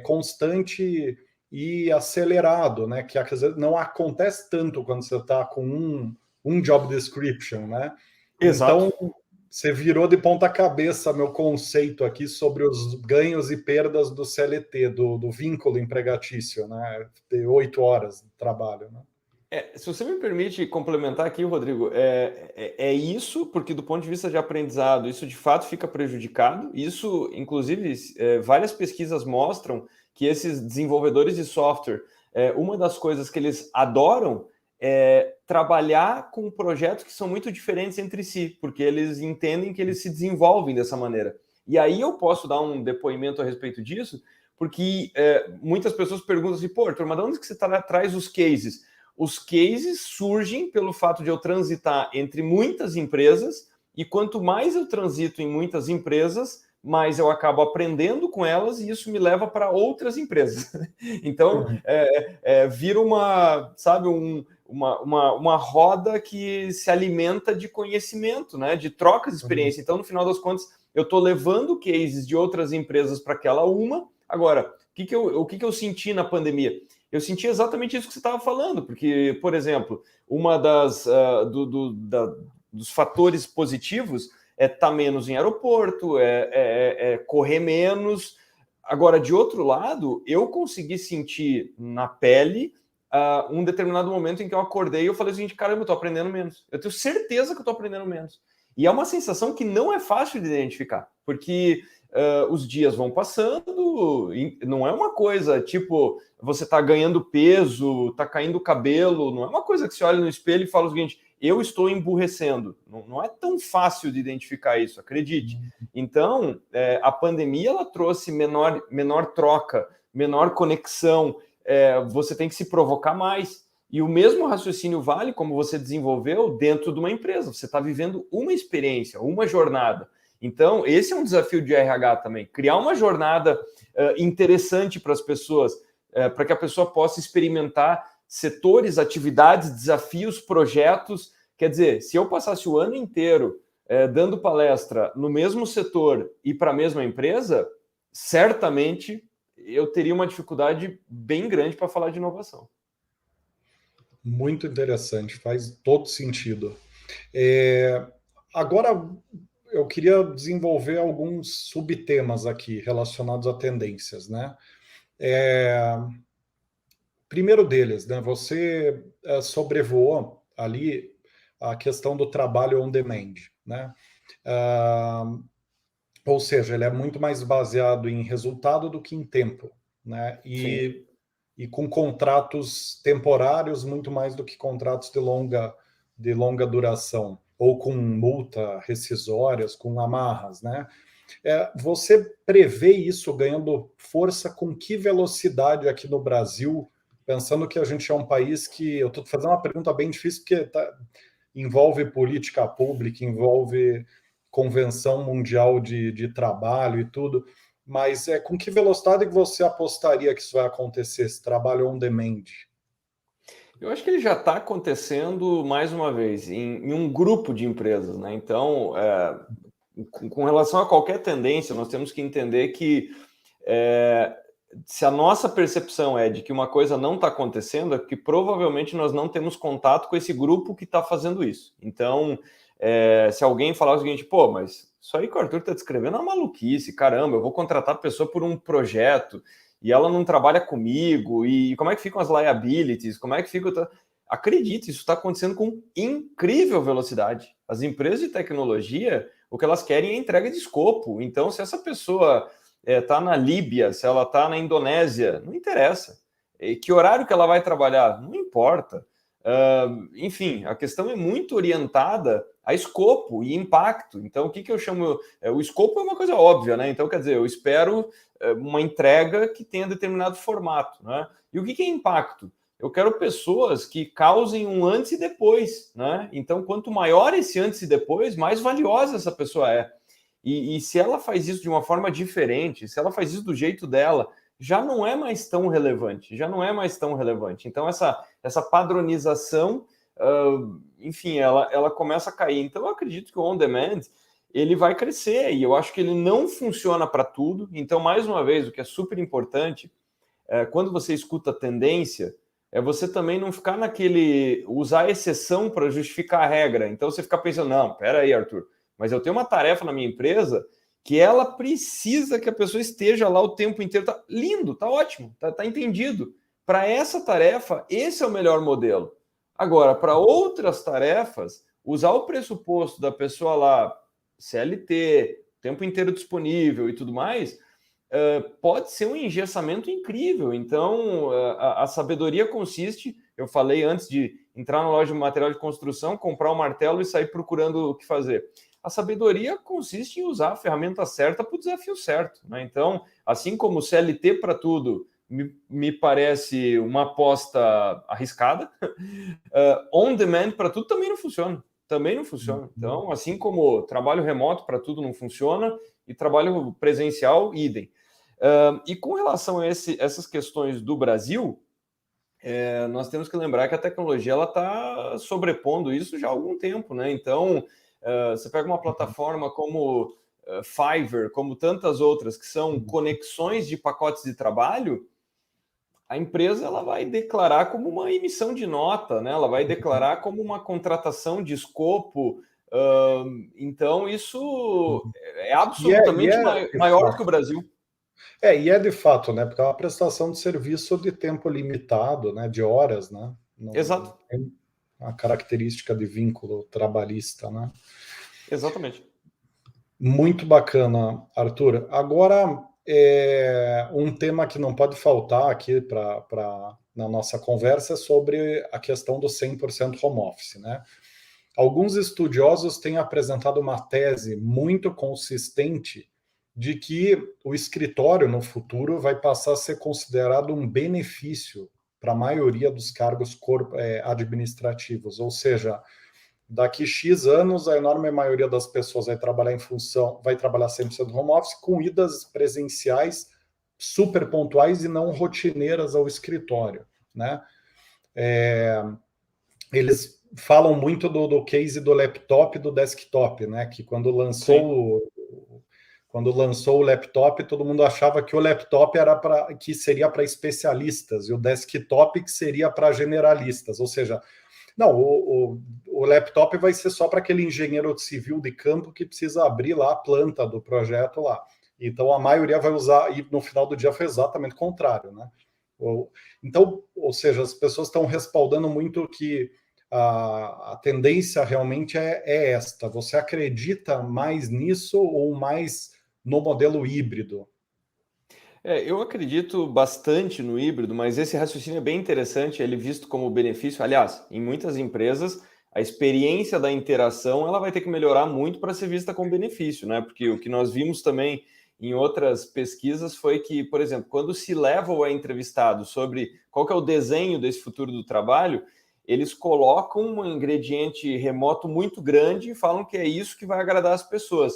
constante e acelerado, né? Que às vezes não acontece tanto quando você está com um job description, né? Exato. Então, você virou de ponta cabeça meu conceito aqui sobre os ganhos e perdas do CLT, do vínculo empregatício, né? De 8 horas de trabalho, né? Se você me permite complementar aqui, Rodrigo, é isso, porque do ponto de vista de aprendizado, isso de fato fica prejudicado. Isso, inclusive, várias pesquisas mostram que esses desenvolvedores de software, uma das coisas que eles adoram é trabalhar com projetos que são muito diferentes entre si, porque eles entendem que eles se desenvolvem dessa maneira. E aí eu posso dar um depoimento a respeito disso, porque muitas pessoas perguntam assim, pô, Arthur, mas de onde que você traz os cases? Os cases surgem pelo fato de eu transitar entre muitas empresas, e quanto mais eu transito em muitas empresas, mais eu acabo aprendendo com elas, e isso me leva para outras empresas. Então, vira uma roda que se alimenta de conhecimento, né? De trocas de experiência. Então, no final das contas, eu estou levando cases de outras empresas para aquela uma. Agora, o que eu senti na pandemia? Eu senti exatamente isso que você estava falando, porque, por exemplo, uma dos fatores positivos é estar menos em aeroporto, correr menos. Agora, de outro lado, eu consegui sentir na pele um determinado momento em que eu acordei e eu falei assim, caramba, eu estou aprendendo menos. Eu tenho certeza que eu estou aprendendo menos. E é uma sensação que não é fácil de identificar, porque os dias vão passando, não é uma coisa tipo, você está ganhando peso, está caindo o cabelo, não é uma coisa que você olha no espelho e fala o seguinte, eu estou emburrecendo. Não é tão fácil de identificar isso, acredite. Então, a pandemia ela trouxe menor troca, menor conexão, você tem que se provocar mais. E o mesmo raciocínio vale como você desenvolveu dentro de uma empresa. Você está vivendo uma experiência, uma jornada. Então, esse é um desafio de RH também. Criar uma jornada interessante para as pessoas, para que a pessoa possa experimentar setores, atividades, desafios, projetos. Quer dizer, se eu passasse o ano inteiro dando palestra no mesmo setor e para a mesma empresa, certamente eu teria uma dificuldade bem grande para falar de inovação. Muito interessante, faz todo sentido. Agora, eu queria desenvolver alguns subtemas aqui relacionados a tendências, né? Primeiro deles, né? Você sobrevoou ali a questão do trabalho on demand, né? Ou seja, ele é muito mais baseado em resultado do que em tempo, né? E com contratos temporários muito mais do que contratos de longa duração, ou com multa rescisórias, com amarras, né? Você prevê isso ganhando força com que velocidade aqui no Brasil, pensando que a gente é um país que... Eu estou fazendo uma pergunta bem difícil, porque envolve política pública, envolve convenção mundial de trabalho e tudo, mas com que velocidade que você apostaria que isso vai acontecer, esse trabalho on demand? Eu acho que ele já está acontecendo, mais uma vez, em um grupo de empresas, né? Então, com relação a qualquer tendência, nós temos que entender que se a nossa percepção é de que uma coisa não está acontecendo, é porque provavelmente nós não temos contato com esse grupo que está fazendo isso. Então, se alguém falar o seguinte, pô, mas isso aí que o Arthur está descrevendo é uma maluquice, caramba, eu vou contratar a pessoa por um projeto e ela não trabalha comigo, e como é que ficam as liabilities, como é que fica... Acredite, isso está acontecendo com incrível velocidade. As empresas de tecnologia, o que elas querem é entrega de escopo. Então, se essa pessoa está na Líbia, se ela está na Indonésia, não interessa. Que horário que ela vai trabalhar? Não importa. Enfim, a questão é muito orientada a escopo e impacto. Então, o que eu chamo... o escopo é uma coisa óbvia, né? Então, quer dizer, eu espero uma entrega que tenha determinado formato, né? E o que é impacto? Eu quero pessoas que causem um antes e depois, né? Então, quanto maior esse antes e depois, mais valiosa essa pessoa é. E se ela faz isso de uma forma diferente, se ela faz isso do jeito dela, já não é mais tão relevante, já não é mais tão relevante. Então, essa padronização, enfim, ela começa a cair. Então, eu acredito que o on-demand, ele vai crescer, e eu acho que ele não funciona para tudo. Então, mais uma vez, o que é super importante, quando você escuta tendência, é você também não ficar usar a exceção para justificar a regra. Então, você fica pensando, não, peraí, Arthur, mas eu tenho uma tarefa na minha empresa que ela precisa que a pessoa esteja lá o tempo inteiro. Tá lindo, tá ótimo, tá entendido. Para essa tarefa, esse é o melhor modelo. Agora, para outras tarefas, usar o pressuposto da pessoa lá, CLT, o tempo inteiro disponível e tudo mais, pode ser um engessamento incrível. Então, a sabedoria consiste, eu falei antes de entrar na loja de material de construção, comprar um martelo e sair procurando o que fazer. A sabedoria consiste em usar a ferramenta certa para o desafio certo, né? Então, assim como o CLT para tudo me parece uma aposta arriscada, on-demand para tudo também não funciona. Também não funciona. Então, assim como trabalho remoto para tudo não funciona e trabalho presencial, idem. E com relação a essas questões do Brasil, nós temos que lembrar que a tecnologia está sobrepondo isso já há algum tempo, né? Então, você pega uma plataforma como Fiverr, como tantas outras, que são conexões de pacotes de trabalho, a empresa ela vai declarar como uma emissão de nota, né? Ela vai declarar como uma contratação de escopo. Então, isso é absolutamente maior do que o Brasil. E é de fato, né? Porque é uma prestação de serviço de tempo limitado, né? De horas, né? Exato. Tem a característica de vínculo trabalhista, né? Exatamente. Muito bacana, Arthur. Agora, um tema que não pode faltar aqui na nossa conversa é sobre a questão do 100% home office, né? Alguns estudiosos têm apresentado uma tese muito consistente de que o escritório no futuro vai passar a ser considerado um benefício para a maioria dos cargos administrativos, ou seja, daqui X anos, a enorme maioria das pessoas vai trabalhar 100% home office, com idas presenciais super pontuais e não rotineiras ao escritório, né? Eles falam muito do case do laptop e do desktop, né? Que quando lançou o laptop, todo mundo achava que o laptop que seria para especialistas e o desktop que seria para generalistas, ou seja, não, o laptop vai ser só para aquele engenheiro civil de campo que precisa abrir lá a planta do projeto lá. Então, a maioria vai usar, e no final do dia foi exatamente o contrário, né? Então, ou seja, as pessoas estão respaldando muito que a tendência realmente é esta. Você acredita mais nisso ou mais no modelo híbrido? Eu acredito bastante no híbrido, mas esse raciocínio é bem interessante, ele visto como benefício. Aliás, em muitas empresas, a experiência da interação ela vai ter que melhorar muito para ser vista como benefício, né? Porque o que nós vimos também em outras pesquisas foi que, por exemplo, quando se leva o entrevistado sobre qual que é o desenho desse futuro do trabalho, eles colocam um ingrediente remoto muito grande e falam que é isso que vai agradar as pessoas.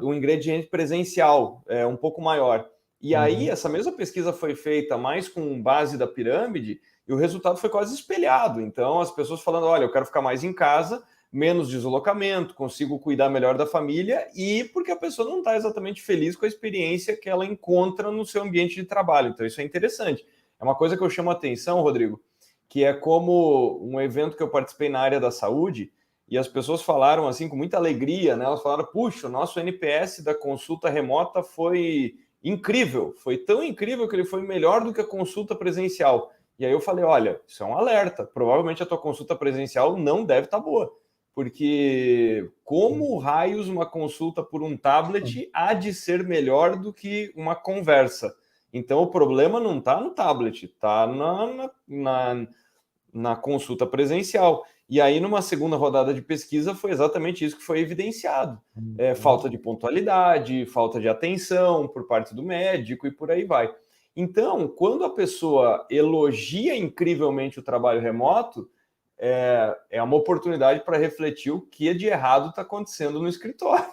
Um ingrediente presencial um pouco maior. E aí, essa mesma pesquisa foi feita mais com base da pirâmide e o resultado foi quase espelhado. Então, as pessoas falando, olha, eu quero ficar mais em casa, menos deslocamento, consigo cuidar melhor da família e porque a pessoa não está exatamente feliz com a experiência que ela encontra no seu ambiente de trabalho. Então, isso é interessante. É uma coisa que eu chamo a atenção, Rodrigo, que é como um evento que eu participei na área da saúde, e as pessoas falaram assim com muita alegria, né? Elas falaram, puxa, o nosso NPS da consulta remota foi incrível, foi tão incrível que ele foi melhor do que a consulta presencial. E aí eu falei, olha, isso é um alerta, provavelmente a tua consulta presencial não deve estar boa, porque como raios uma consulta por um tablet há de ser melhor do que uma conversa? Então o problema não está no tablet, está na consulta presencial. E aí, numa segunda rodada de pesquisa, foi exatamente isso que foi evidenciado. Falta de pontualidade, falta de atenção por parte do médico e por aí vai. Então, quando a pessoa elogia incrivelmente o trabalho remoto, é uma oportunidade para refletir o que de errado está acontecendo no escritório.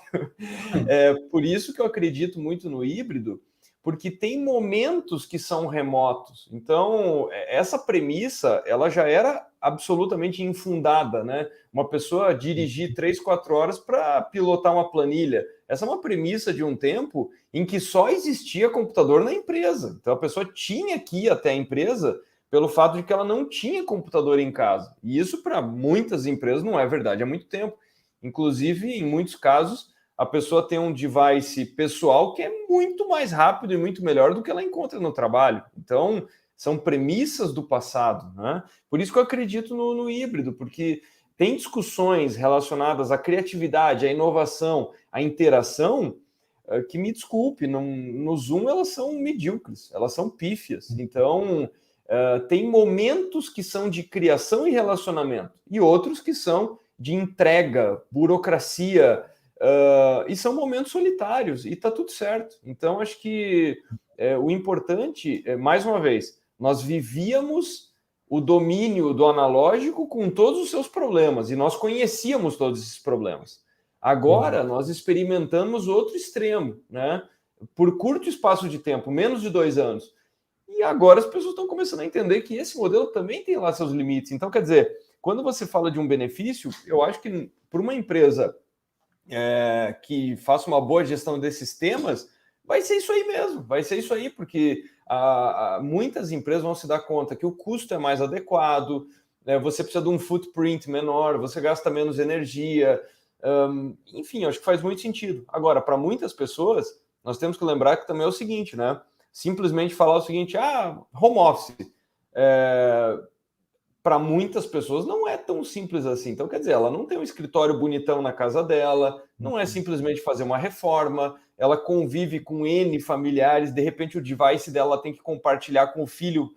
Por isso que eu acredito muito no híbrido, porque tem momentos que são remotos. Então, essa premissa, ela já era absolutamente infundada, né? Uma pessoa dirigir 3, 4 horas para pilotar uma planilha. Essa é uma premissa de um tempo em que só existia computador na empresa. Então, a pessoa tinha que ir até a empresa pelo fato de que ela não tinha computador em casa. E isso, para muitas empresas, não é verdade há muito tempo. Inclusive, em muitos casos, a pessoa tem um device pessoal que é muito mais rápido e muito melhor do que ela encontra no trabalho. Então, são premissas do passado, né? Por isso que eu acredito no híbrido, porque tem discussões relacionadas à criatividade, à inovação, à interação, que me desculpe, no Zoom elas são medíocres, elas são pífias. Então, tem momentos que são de criação e relacionamento, e outros que são de entrega, burocracia, e são momentos solitários, e está tudo certo. Então, acho que o importante, mais uma vez, nós vivíamos o domínio do analógico com todos os seus problemas, e nós conhecíamos todos esses problemas. Agora, nós experimentamos outro extremo, né? Por curto espaço de tempo, menos de 2 anos. E agora as pessoas estão começando a entender que esse modelo também tem lá seus limites. Então, quer dizer, quando você fala de um benefício, eu acho que para uma empresa que faça uma boa gestão desses temas, vai ser isso aí mesmo, vai ser isso aí, porque muitas empresas vão se dar conta que o custo é mais adequado, você precisa de um footprint menor, você gasta menos energia, enfim, acho que faz muito sentido. Agora, para muitas pessoas, nós temos que lembrar que também é o seguinte, né? Simplesmente falar o seguinte, home office, para muitas pessoas não é tão simples assim. Então, quer dizer, ela não tem um escritório bonitão na casa dela, não é simplesmente fazer uma reforma, ela convive com N familiares, de repente o device dela tem que compartilhar com o filho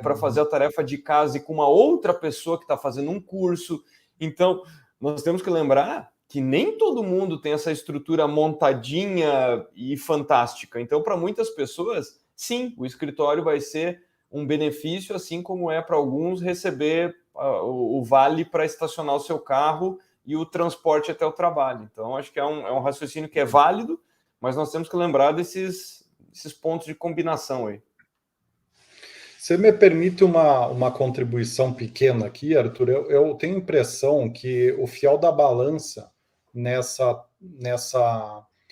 para fazer a tarefa de casa e com uma outra pessoa que está fazendo um curso. Então, nós temos que lembrar que nem todo mundo tem essa estrutura montadinha e fantástica. Então, para muitas pessoas, sim, o escritório vai ser um benefício, assim como é para alguns receber o vale para estacionar o seu carro e o transporte até o trabalho. Então, acho que é um raciocínio que é válido, mas nós temos que lembrar desses pontos de combinação aí. Você me permite uma contribuição pequena aqui, Arthur? Eu tenho a impressão que o fiel da balança nessa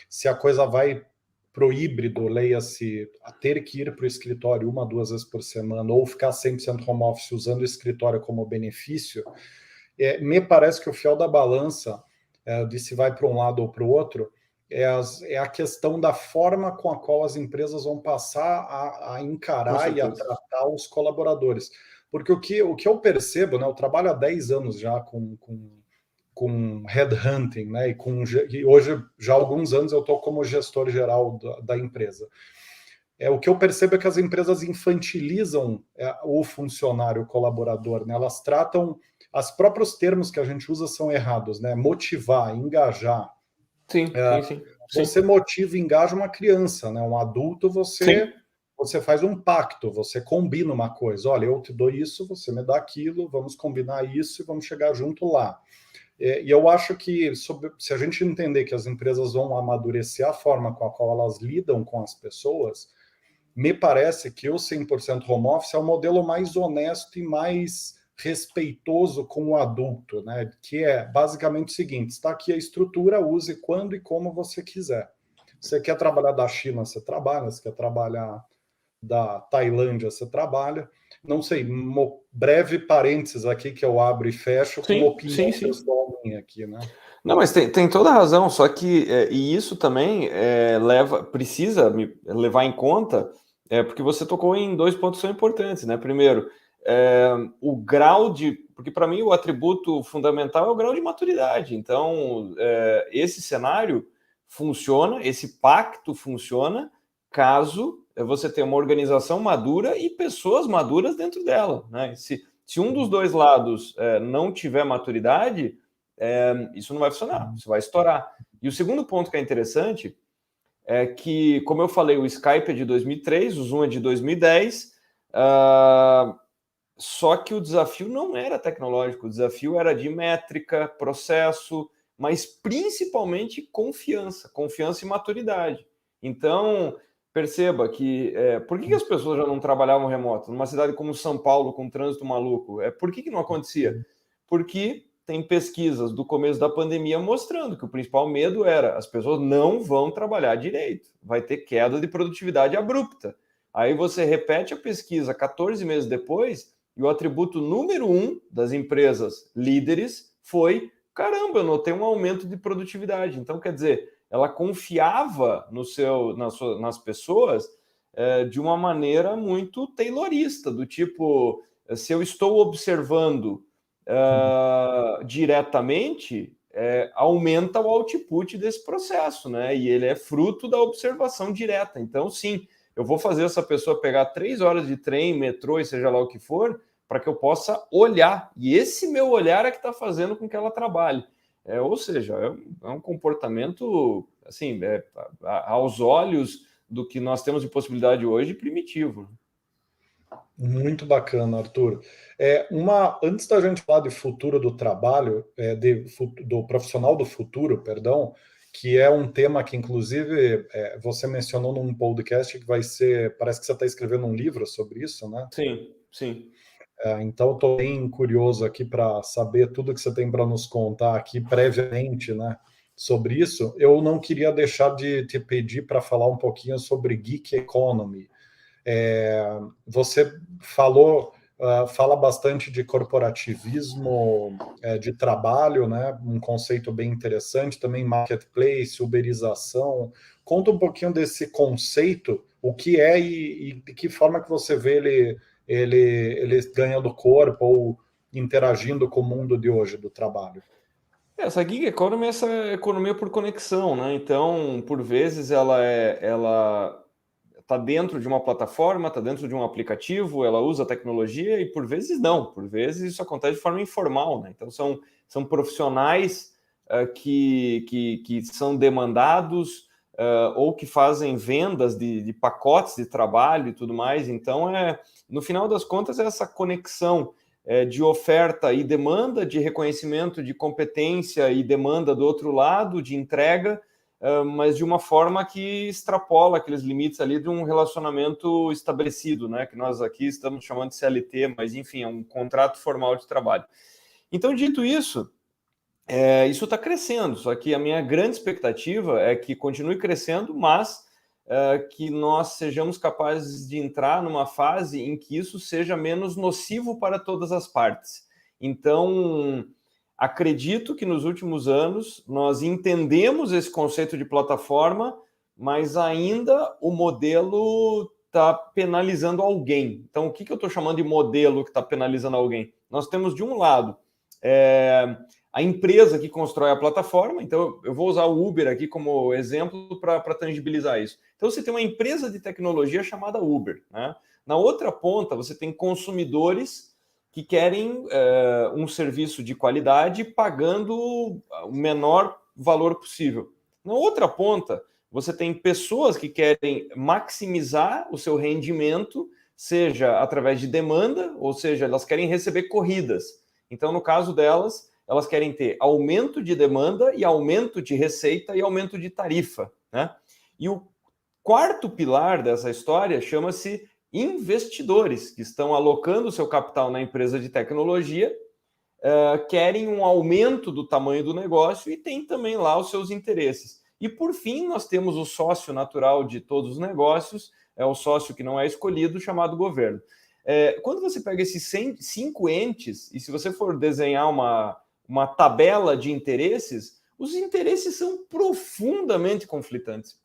se a coisa vai para o híbrido, leia-se a ter que ir para o escritório 1, 2 vezes por semana, ou ficar 100% home office usando o escritório como benefício, me parece que o fiel da balança, de se vai para um lado ou para o outro, é a questão da forma com a qual as empresas vão passar a encarar e a tratar os colaboradores. Porque o que eu percebo, né, eu trabalho há 10 anos já com headhunting, né? E hoje, já há alguns anos, eu estou como gestor geral da empresa. O que eu percebo é que as empresas infantilizam o funcionário, o colaborador, né? Elas tratam, os próprios termos que a gente usa são errados, né? Motivar, engajar. Sim. Você motiva e engaja uma criança, né? Um adulto, você faz um pacto, você combina uma coisa. Olha, eu te dou isso, você me dá aquilo, vamos combinar isso e vamos chegar junto lá. E eu acho que, se a gente entender que as empresas vão amadurecer a forma com a qual elas lidam com as pessoas, me parece que o 100% home office é o modelo mais honesto e mais respeitoso com o adulto, né? Que é basicamente o seguinte: está aqui a estrutura, use quando e como você quiser. Você quer trabalhar da China, você trabalha. Você quer trabalhar da Tailândia, você trabalha. Não sei, breve parênteses aqui que eu abro e fecho com uma opinião pessoal minha aqui, né? Não, mas tem toda a razão, só que e isso também precisa levar em conta, porque você tocou em 2 pontos que são importantes, né? Primeiro, o grau porque para mim o atributo fundamental é o grau de maturidade. Então, esse cenário funciona, esse pacto funciona, caso você tenha uma organização madura e pessoas maduras dentro dela, né? Se um dos dois lados não tiver maturidade, isso não vai funcionar, isso vai estourar. E o segundo ponto que é interessante é que, como eu falei, o Skype é de 2003, o Zoom é de 2010, só que o desafio não era tecnológico, o desafio era de métrica, processo, mas principalmente confiança e maturidade. Então, perceba que por que as pessoas já não trabalhavam remoto? Numa cidade como São Paulo, com trânsito maluco, por que não acontecia? Porque tem pesquisas do começo da pandemia mostrando que o principal medo era as pessoas não vão trabalhar direito, vai ter queda de produtividade abrupta. Aí você repete a pesquisa 14 meses depois e o atributo número 1 das empresas líderes foi: caramba, eu notei um aumento de produtividade. Então, quer dizer, ela confiava nas pessoas de uma maneira muito taylorista, do tipo, se eu estou observando diretamente, aumenta o output desse processo, né? E ele é fruto da observação direta. Então, sim, eu vou fazer essa pessoa pegar 3 horas de trem, metrô e seja lá o que for, para que eu possa olhar. E esse meu olhar é que está fazendo com que ela trabalhe. Ou seja, é um comportamento, assim, aos olhos do que nós temos de possibilidade hoje, primitivo. Muito bacana, Arthur. Antes da gente falar de futuro do trabalho, do profissional do futuro, perdão, que é um tema que, inclusive, você mencionou num podcast que vai ser, parece que você está escrevendo um livro sobre isso, né? Sim, sim. Então, estou bem curioso aqui para saber tudo que você tem para nos contar aqui previamente, né, sobre isso. Eu não queria deixar de te pedir para falar um pouquinho sobre Geek Economy. Você fala bastante de corporativismo de trabalho, né? Um conceito bem interessante, também marketplace, uberização. Conta um pouquinho desse conceito, o que é e de que forma que você vê ele ganhando corpo ou interagindo com o mundo de hoje do trabalho. Essa gig economy é essa economia por conexão, né? Então, por vezes, ela está dentro de uma plataforma, está dentro de um aplicativo, ela usa tecnologia e por vezes não, por vezes isso acontece de forma informal, né? Então são profissionais que são demandados ou que fazem vendas de pacotes de trabalho e tudo mais. Então no final das contas, é essa conexão de oferta e demanda, de reconhecimento de competência e demanda do outro lado, de entrega, mas de uma forma que extrapola aqueles limites ali de um relacionamento estabelecido, né? Que nós aqui estamos chamando de CLT, mas enfim, é um contrato formal de trabalho. Então, dito isso, isso está crescendo, só que a minha grande expectativa é que continue crescendo, mas que nós sejamos capazes de entrar numa fase em que isso seja menos nocivo para todas as partes. Então, acredito que nos últimos anos nós entendemos esse conceito de plataforma, mas ainda o modelo está penalizando alguém. Então, o que eu estou chamando de modelo que está penalizando alguém? Nós temos, de um lado, a empresa que constrói a plataforma. Então, eu vou usar o Uber aqui como exemplo para tangibilizar isso. Então, você tem uma empresa de tecnologia chamada Uber, né? Na outra ponta, você tem consumidores que querem um serviço de qualidade pagando o menor valor possível. Na outra ponta, você tem pessoas que querem maximizar o seu rendimento, seja através de demanda, ou seja, elas querem receber corridas. Então, no caso delas, elas querem ter aumento de demanda e aumento de receita e aumento de tarifa, né? E o quarto pilar dessa história chama-se investidores, que estão alocando seu capital na empresa de tecnologia, querem um aumento do tamanho do negócio e tem também lá os seus interesses. E, por fim, nós temos o sócio natural de todos os negócios, é o sócio que não é escolhido, chamado governo. Quando você pega esses 5 entes, e se você for desenhar uma tabela de interesses, os interesses são profundamente conflitantes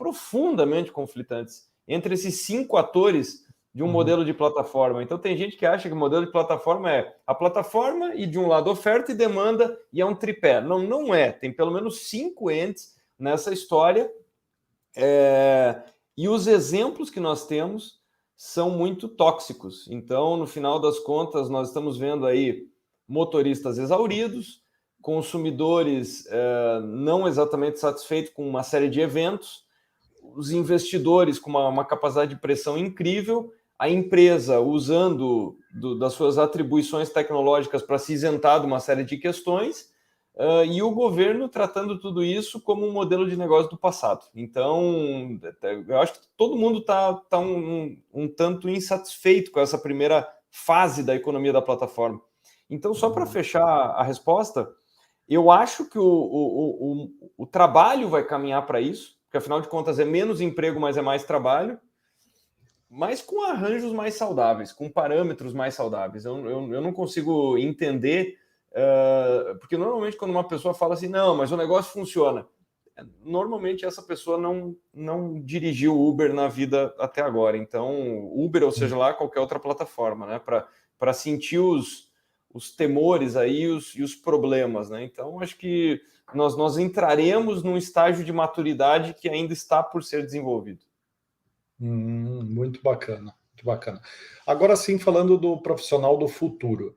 entre esses 5 atores de um modelo de plataforma. Então, tem gente que acha que o modelo de plataforma é a plataforma e, de um lado, oferta e demanda, e é um tripé. Não, não é. Tem pelo menos 5 entes nessa história, e os exemplos que nós temos são muito tóxicos. Então, no final das contas, nós estamos vendo aí motoristas exauridos, consumidores não exatamente satisfeitos com uma série de eventos, os investidores com uma capacidade de pressão incrível, a empresa usando das suas atribuições tecnológicas para se isentar de uma série de questões, e o governo tratando tudo isso como um modelo de negócio do passado. Então, eu acho que todo mundo está um tanto insatisfeito com essa primeira fase da economia da plataforma. Então, só para fechar a resposta, eu acho que o trabalho vai caminhar para isso, porque afinal de contas é menos emprego, mas é mais trabalho, mas com arranjos mais saudáveis, com parâmetros mais saudáveis. Eu não consigo entender, porque normalmente quando uma pessoa fala assim, não, mas o negócio funciona, normalmente essa pessoa não dirigiu Uber na vida até agora. Então, Uber, ou seja lá, qualquer outra plataforma, né? Para sentir os temores aí e os problemas, né? Então, acho que nós entraremos num estágio de maturidade que ainda está por ser desenvolvido. Muito bacana, muito bacana. Agora sim, falando do profissional do futuro,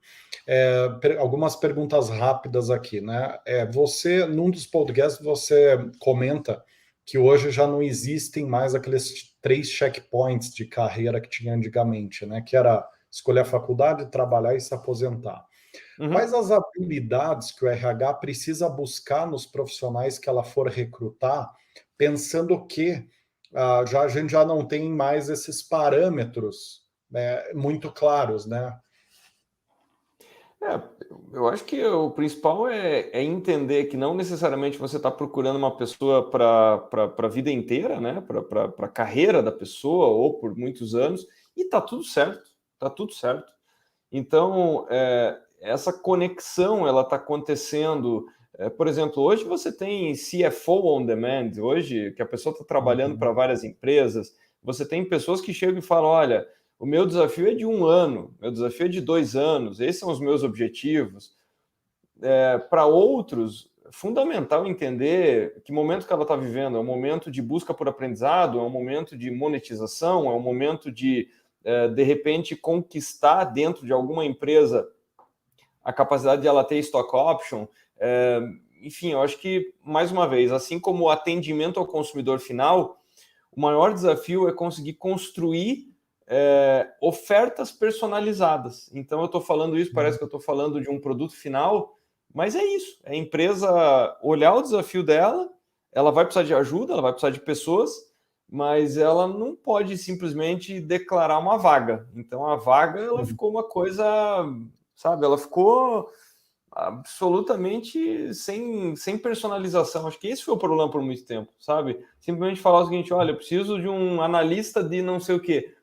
algumas perguntas rápidas aqui, né? Você, num dos podcasts, você comenta que hoje já não existem mais aqueles 3 checkpoints de carreira que tinha antigamente, né? Que era escolher a faculdade, trabalhar e se aposentar. Quais as habilidades que o RH precisa buscar nos profissionais que ela for recrutar, pensando que a gente já não tem mais esses parâmetros, né, muito claros, né? Eu acho que o principal é entender que não necessariamente você está procurando uma pessoa para a vida inteira, né? Para a carreira da pessoa ou por muitos anos, e está tudo certo, está tudo certo. Então, essa conexão ela está acontecendo. Por exemplo, hoje você tem CFO on demand, hoje que a pessoa está trabalhando para várias empresas, você tem pessoas que chegam e falam: olha, o meu desafio é de 1 ano, meu desafio é de 2 anos, esses são os meus objetivos. Para outros, é fundamental entender que momento que ela está vivendo. É um momento de busca por aprendizado, é um momento de monetização, é um momento de repente, conquistar dentro de alguma empresa a capacidade de ela ter stock option. Enfim, eu acho que, mais uma vez, assim como o atendimento ao consumidor final, o maior desafio é conseguir construir ofertas personalizadas. Então, eu estou falando isso, parece que eu estou falando de um produto final, mas é isso. É a empresa olhar o desafio dela, ela vai precisar de ajuda, ela vai precisar de pessoas, mas ela não pode simplesmente declarar uma vaga. Então, a vaga, ela ficou uma coisa, sabe, ela ficou absolutamente sem personalização. Acho que esse foi o problema por muito tempo, sabe? Simplesmente falar o seguinte: olha, eu preciso de um analista de não sei o quê.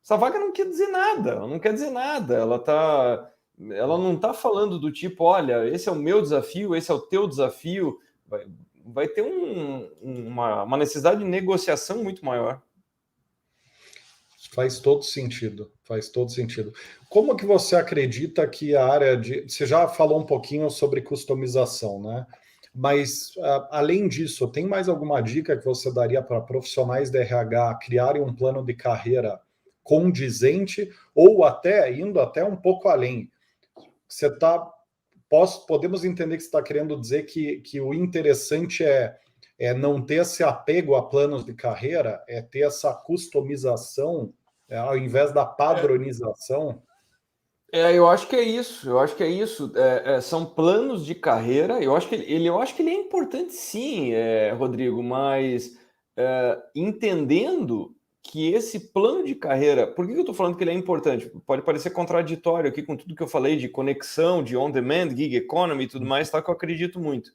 Essa vaga não quer dizer nada, ela não quer dizer nada. Ela não está falando do tipo: olha, esse é o meu desafio, esse é o teu desafio. Vai ter uma necessidade de negociação muito maior. Faz todo sentido, faz todo sentido. Como que você acredita que a área de... Você já falou um pouquinho sobre customização, né? Mas, além disso, tem mais alguma dica que você daria para profissionais de RH criarem um plano de carreira condizente ou até indo até um pouco além? Você está... Podemos entender que você está querendo dizer que o interessante é não ter esse apego a planos de carreira, é ter essa customização ao invés da padronização. Eu acho que é isso. Eu acho que é isso. São planos de carreira. Eu acho que ele é importante, sim, Rodrigo. Mas entendendo que esse plano de carreira, por que eu estou falando que ele é importante? Pode parecer contraditório aqui com tudo que eu falei de conexão, de on-demand, gig economy e tudo mais, tá? Que eu acredito muito.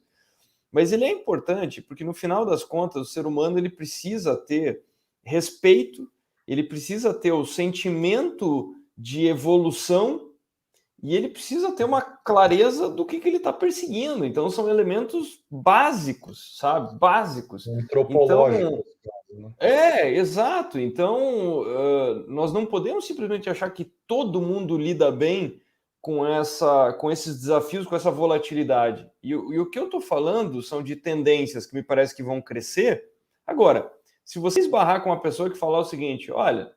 Mas ele é importante porque, no final das contas, o ser humano ele precisa ter respeito, ele precisa ter o sentimento de evolução e ele precisa ter uma clareza do que ele está perseguindo. Então, são elementos básicos, sabe? Básicos. Antropológico. Então, exato. Então, nós não podemos simplesmente achar que todo mundo lida bem com esses desafios, com essa volatilidade. E o que eu estou falando são de tendências que me parece que vão crescer. Agora, se você esbarrar com uma pessoa que falar o seguinte: olha,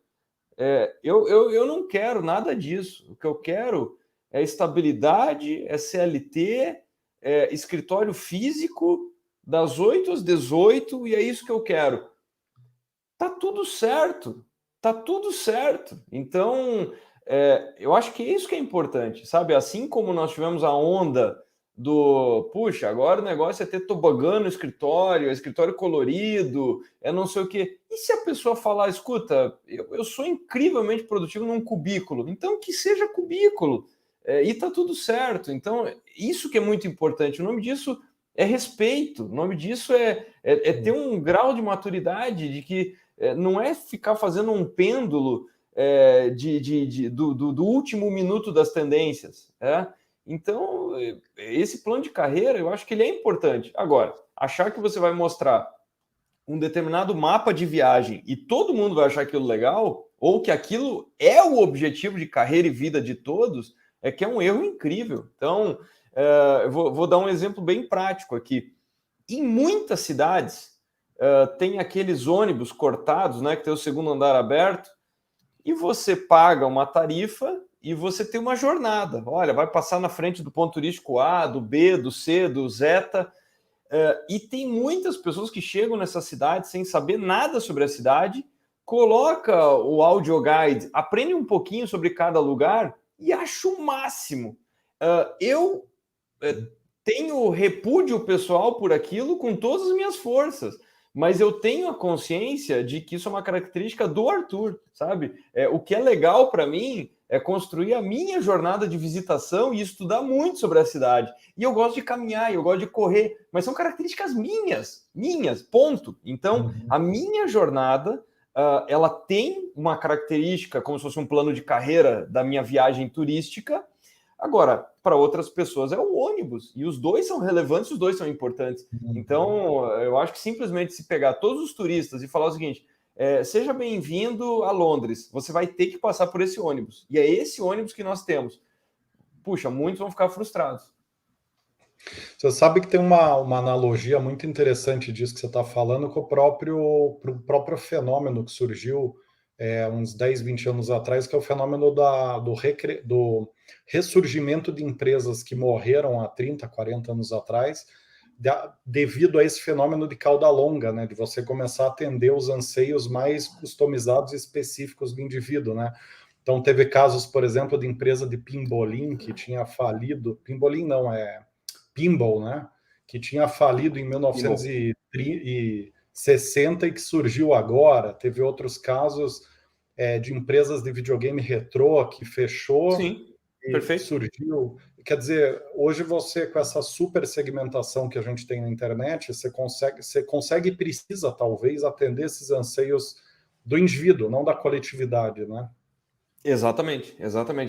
eu não quero nada disso. O que eu quero é estabilidade, é CLT, é escritório físico, das 8 às 18, e é isso que eu quero. Tá tudo certo. Tá tudo certo. Então, eu acho que é isso que é importante, sabe? Assim como nós tivemos a onda puxa, agora o negócio é ter tobogã no escritório, escritório colorido, é não sei o quê. E se a pessoa falar, escuta, eu sou incrivelmente produtivo num cubículo, então que seja cubículo, e tá tudo certo. Então, isso que é muito importante. O nome disso é respeito, o nome disso é ter um grau de maturidade de que não é ficar fazendo um pêndulo do último minuto das tendências, Então, esse plano de carreira, eu acho que ele é importante. Agora, achar que você vai mostrar um determinado mapa de viagem e todo mundo vai achar aquilo legal, ou que aquilo é o objetivo de carreira e vida de todos, é que é um erro incrível. Então, eu vou dar um exemplo bem prático aqui. Em muitas cidades, tem aqueles ônibus cortados, né, que tem o segundo andar aberto, e você paga uma tarifa e você tem uma jornada. Olha, vai passar na frente do ponto turístico A, do B, do C, do Zeta. E tem muitas pessoas que chegam nessa cidade sem saber nada sobre a cidade, coloca o audio guide, aprende um pouquinho sobre cada lugar e acho o máximo. Eu tenho repúdio pessoal por aquilo com todas as minhas forças, mas eu tenho a consciência de que isso é uma característica do Arthur, sabe? O que é legal para mim é construir a minha jornada de visitação e estudar muito sobre a cidade. E eu gosto de caminhar, eu gosto de correr, mas são características minhas, ponto. Então, a minha jornada, ela tem uma característica como se fosse um plano de carreira da minha viagem turística. Agora, para outras pessoas é o ônibus, e os dois são relevantes, os dois são importantes. Então, eu acho que simplesmente se pegar todos os turistas e falar o seguinte, seja bem-vindo a Londres, você vai ter que passar por esse ônibus, e é esse ônibus que nós temos. Puxa, muitos vão ficar frustrados. Você sabe que tem uma analogia muito interessante disso que você está falando com o próprio fenômeno que surgiu uns 10, 20 anos atrás, que é o fenômeno do ressurgimento de empresas que morreram há 30, 40 anos atrás, devido a esse fenômeno de cauda longa, né, de você começar a atender os anseios mais customizados e específicos do indivíduo, né? Então teve casos, por exemplo, de empresa de pimbolim que tinha falido, pimbolim não, Pinball, né? Que tinha falido em 1960 e que surgiu agora. Teve outros casos de empresas de videogame retrô que fechou. Sim, e perfeito. Surgiu. Quer dizer, hoje você, com essa super segmentação que a gente tem na internet, você consegue e precisa, talvez, atender esses anseios do indivíduo, não da coletividade, né? Exatamente.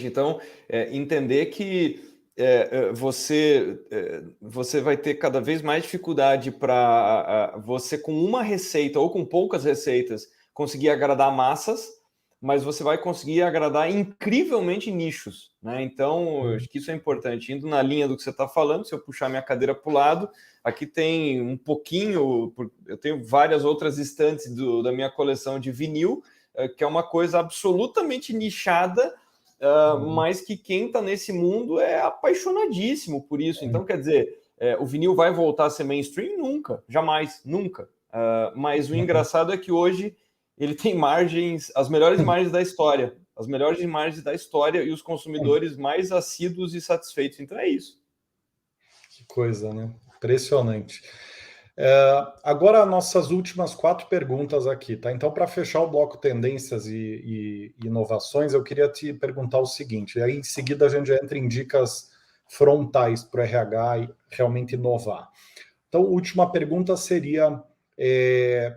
Então, entender que você vai ter cada vez mais dificuldade para você, com uma receita ou com poucas receitas, conseguir agradar massas, mas você vai conseguir agradar incrivelmente nichos, né? Então, eu acho que isso é importante. Indo na linha do que você está falando, se eu puxar minha cadeira para o lado, aqui tem um pouquinho, eu tenho várias outras estantes da minha coleção de vinil, que é uma coisa absolutamente nichada, mas que quem está nesse mundo é apaixonadíssimo por isso. Então, quer dizer, o vinil vai voltar a ser mainstream? Nunca, jamais, nunca. Mas o engraçado é que hoje ele tem margens, as melhores margens da história, e os consumidores mais assíduos e satisfeitos. Então é isso. Que coisa, né? Impressionante. Agora, nossas últimas 4 perguntas aqui, tá? Então, para fechar o bloco tendências e inovações, eu queria te perguntar o seguinte, e aí em seguida a gente já entra em dicas frontais para o RH e realmente inovar. Então, a última pergunta seria,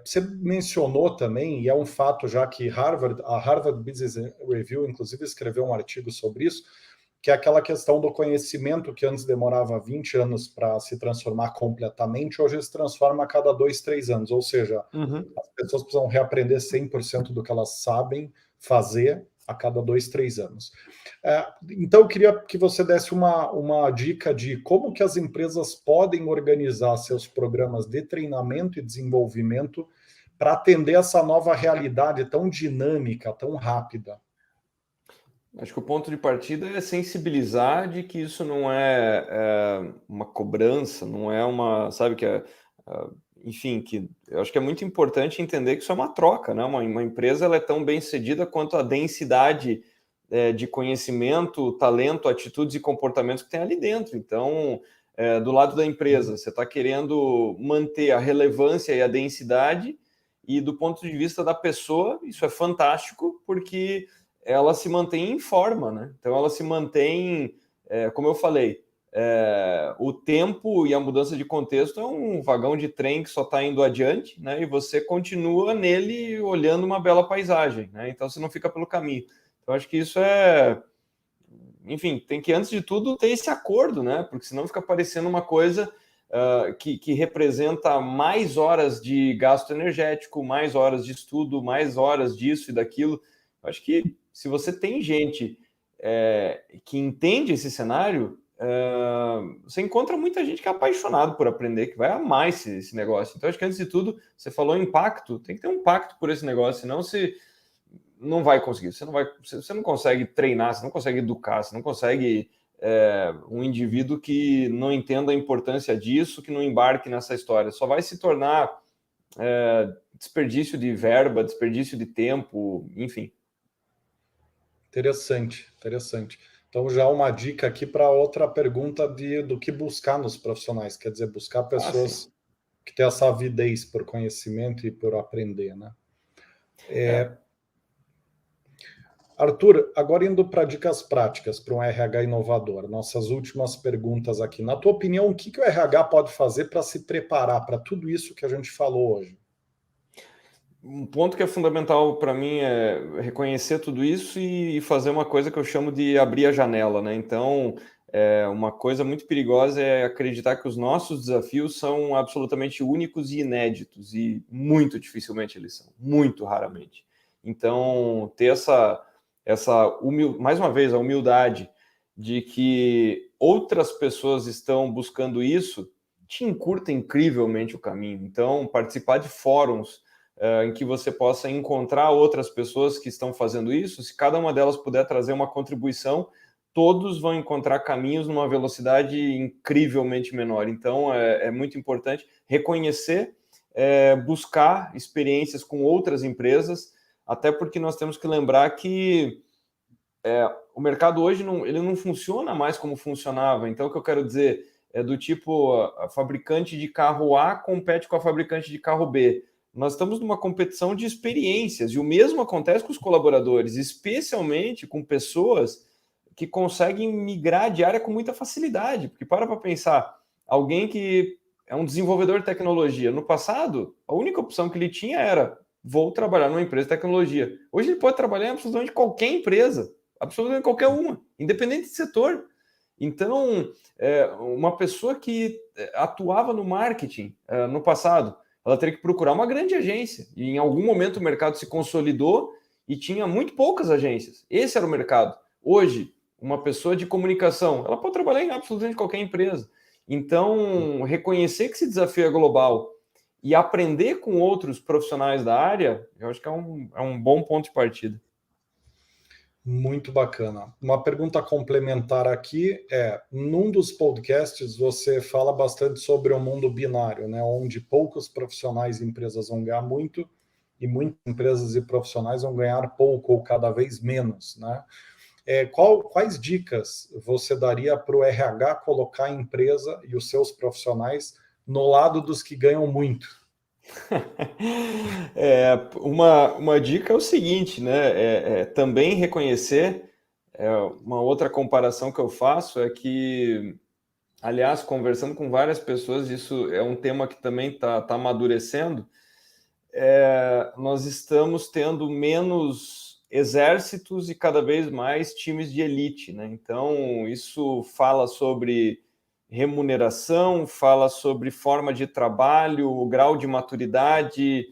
você mencionou também, e é um fato já que a Harvard Business Review, inclusive, escreveu um artigo sobre isso, que é aquela questão do conhecimento que antes demorava 20 anos para se transformar completamente, hoje se transforma a cada 2, 3 anos, ou seja, as pessoas precisam reaprender 100% do que elas sabem fazer a cada 2, 3 anos. Então, eu queria que você desse uma dica de como que as empresas podem organizar seus programas de treinamento e desenvolvimento para atender essa nova realidade tão dinâmica, tão rápida. Acho que o ponto de partida é sensibilizar de que isso não é uma cobrança, não é uma, sabe, enfim, que eu acho que é muito importante entender que isso é uma troca, né? Uma empresa ela é tão bem sucedida quanto a densidade de conhecimento, talento, atitudes e comportamentos que tem ali dentro. Então, do lado da empresa. Você está querendo manter a relevância e a densidade, e do ponto de vista da pessoa, isso é fantástico, porque ela se mantém em forma, né? Então, ela se mantém, como eu falei, o tempo e a mudança de contexto é um vagão de trem que só está indo adiante, né? E você continua nele olhando uma bela paisagem, né? Então, você não fica pelo caminho. Então, acho que isso enfim, tem que, antes de tudo, ter esse acordo, né? Porque senão fica parecendo uma coisa que representa mais horas de gasto energético, mais horas de estudo, mais horas disso e daquilo. Eu acho que se você tem gente que entende esse cenário, você encontra muita gente que é apaixonado por aprender, que vai amar esse negócio. Então, acho que, antes de tudo, você falou impacto, tem que ter um impacto por esse negócio, senão você não vai conseguir. Você não consegue treinar, você não consegue educar, você não consegue um indivíduo que não entenda a importância disso, que não embarque nessa história. Só vai se tornar desperdício de verba, desperdício de tempo, enfim. Interessante, interessante. Então, já uma dica aqui para outra pergunta do que buscar nos profissionais, quer dizer, buscar pessoas que têm essa avidez por conhecimento e por aprender, né? Arthur, agora indo para dicas práticas para um RH inovador, nossas últimas perguntas aqui. Na tua opinião, o que o RH pode fazer para se preparar para tudo isso que a gente falou hoje? Um ponto que é fundamental para mim é reconhecer tudo isso e fazer uma coisa que eu chamo de abrir a janela, né? Então, uma coisa muito perigosa é acreditar que os nossos desafios são absolutamente únicos e inéditos, e muito dificilmente eles são, muito raramente. Então, ter mais uma vez, a humildade de que outras pessoas estão buscando isso te encurta incrivelmente o caminho. Então, participar de fóruns em que você possa encontrar outras pessoas que estão fazendo isso, se cada uma delas puder trazer uma contribuição, todos vão encontrar caminhos numa velocidade incrivelmente menor. Então, é muito importante reconhecer, buscar experiências com outras empresas, até porque nós temos que lembrar que o mercado hoje ele não funciona mais como funcionava. Então, o que eu quero dizer é do tipo, a fabricante de carro A compete com a fabricante de carro B. Nós estamos numa competição de experiências, e o mesmo acontece com os colaboradores, especialmente com pessoas que conseguem migrar de área com muita facilidade. Porque para pensar, alguém que é um desenvolvedor de tecnologia, no passado, a única opção que ele tinha era: vou trabalhar numa empresa de tecnologia. Hoje ele pode trabalhar em absolutamente qualquer empresa, absolutamente qualquer uma, independente de setor. Então, uma pessoa que atuava no marketing no passado, ela teria que procurar uma grande agência. E em algum momento o mercado se consolidou e tinha muito poucas agências. Esse era o mercado. Hoje, uma pessoa de comunicação, ela pode trabalhar em absolutamente qualquer empresa. Então, reconhecer que esse desafio é global e aprender com outros profissionais da área, eu acho que é um bom ponto de partida. Muito bacana. Uma pergunta complementar aqui num dos podcasts você fala bastante sobre o mundo binário, né, onde poucos profissionais e empresas vão ganhar muito e muitas empresas e profissionais vão ganhar pouco ou cada vez menos, né? Quais dicas você daria para o RH colocar a empresa e os seus profissionais no lado dos que ganham muito? Uma dica é o seguinte, né? Também reconhecer, uma outra comparação que eu faço é que, aliás, conversando com várias pessoas, isso é um tema que também está amadurecendo. Nós estamos tendo menos exércitos e cada vez mais times de elite, né? Então, isso fala sobre remuneração, fala sobre forma de trabalho, o grau de maturidade.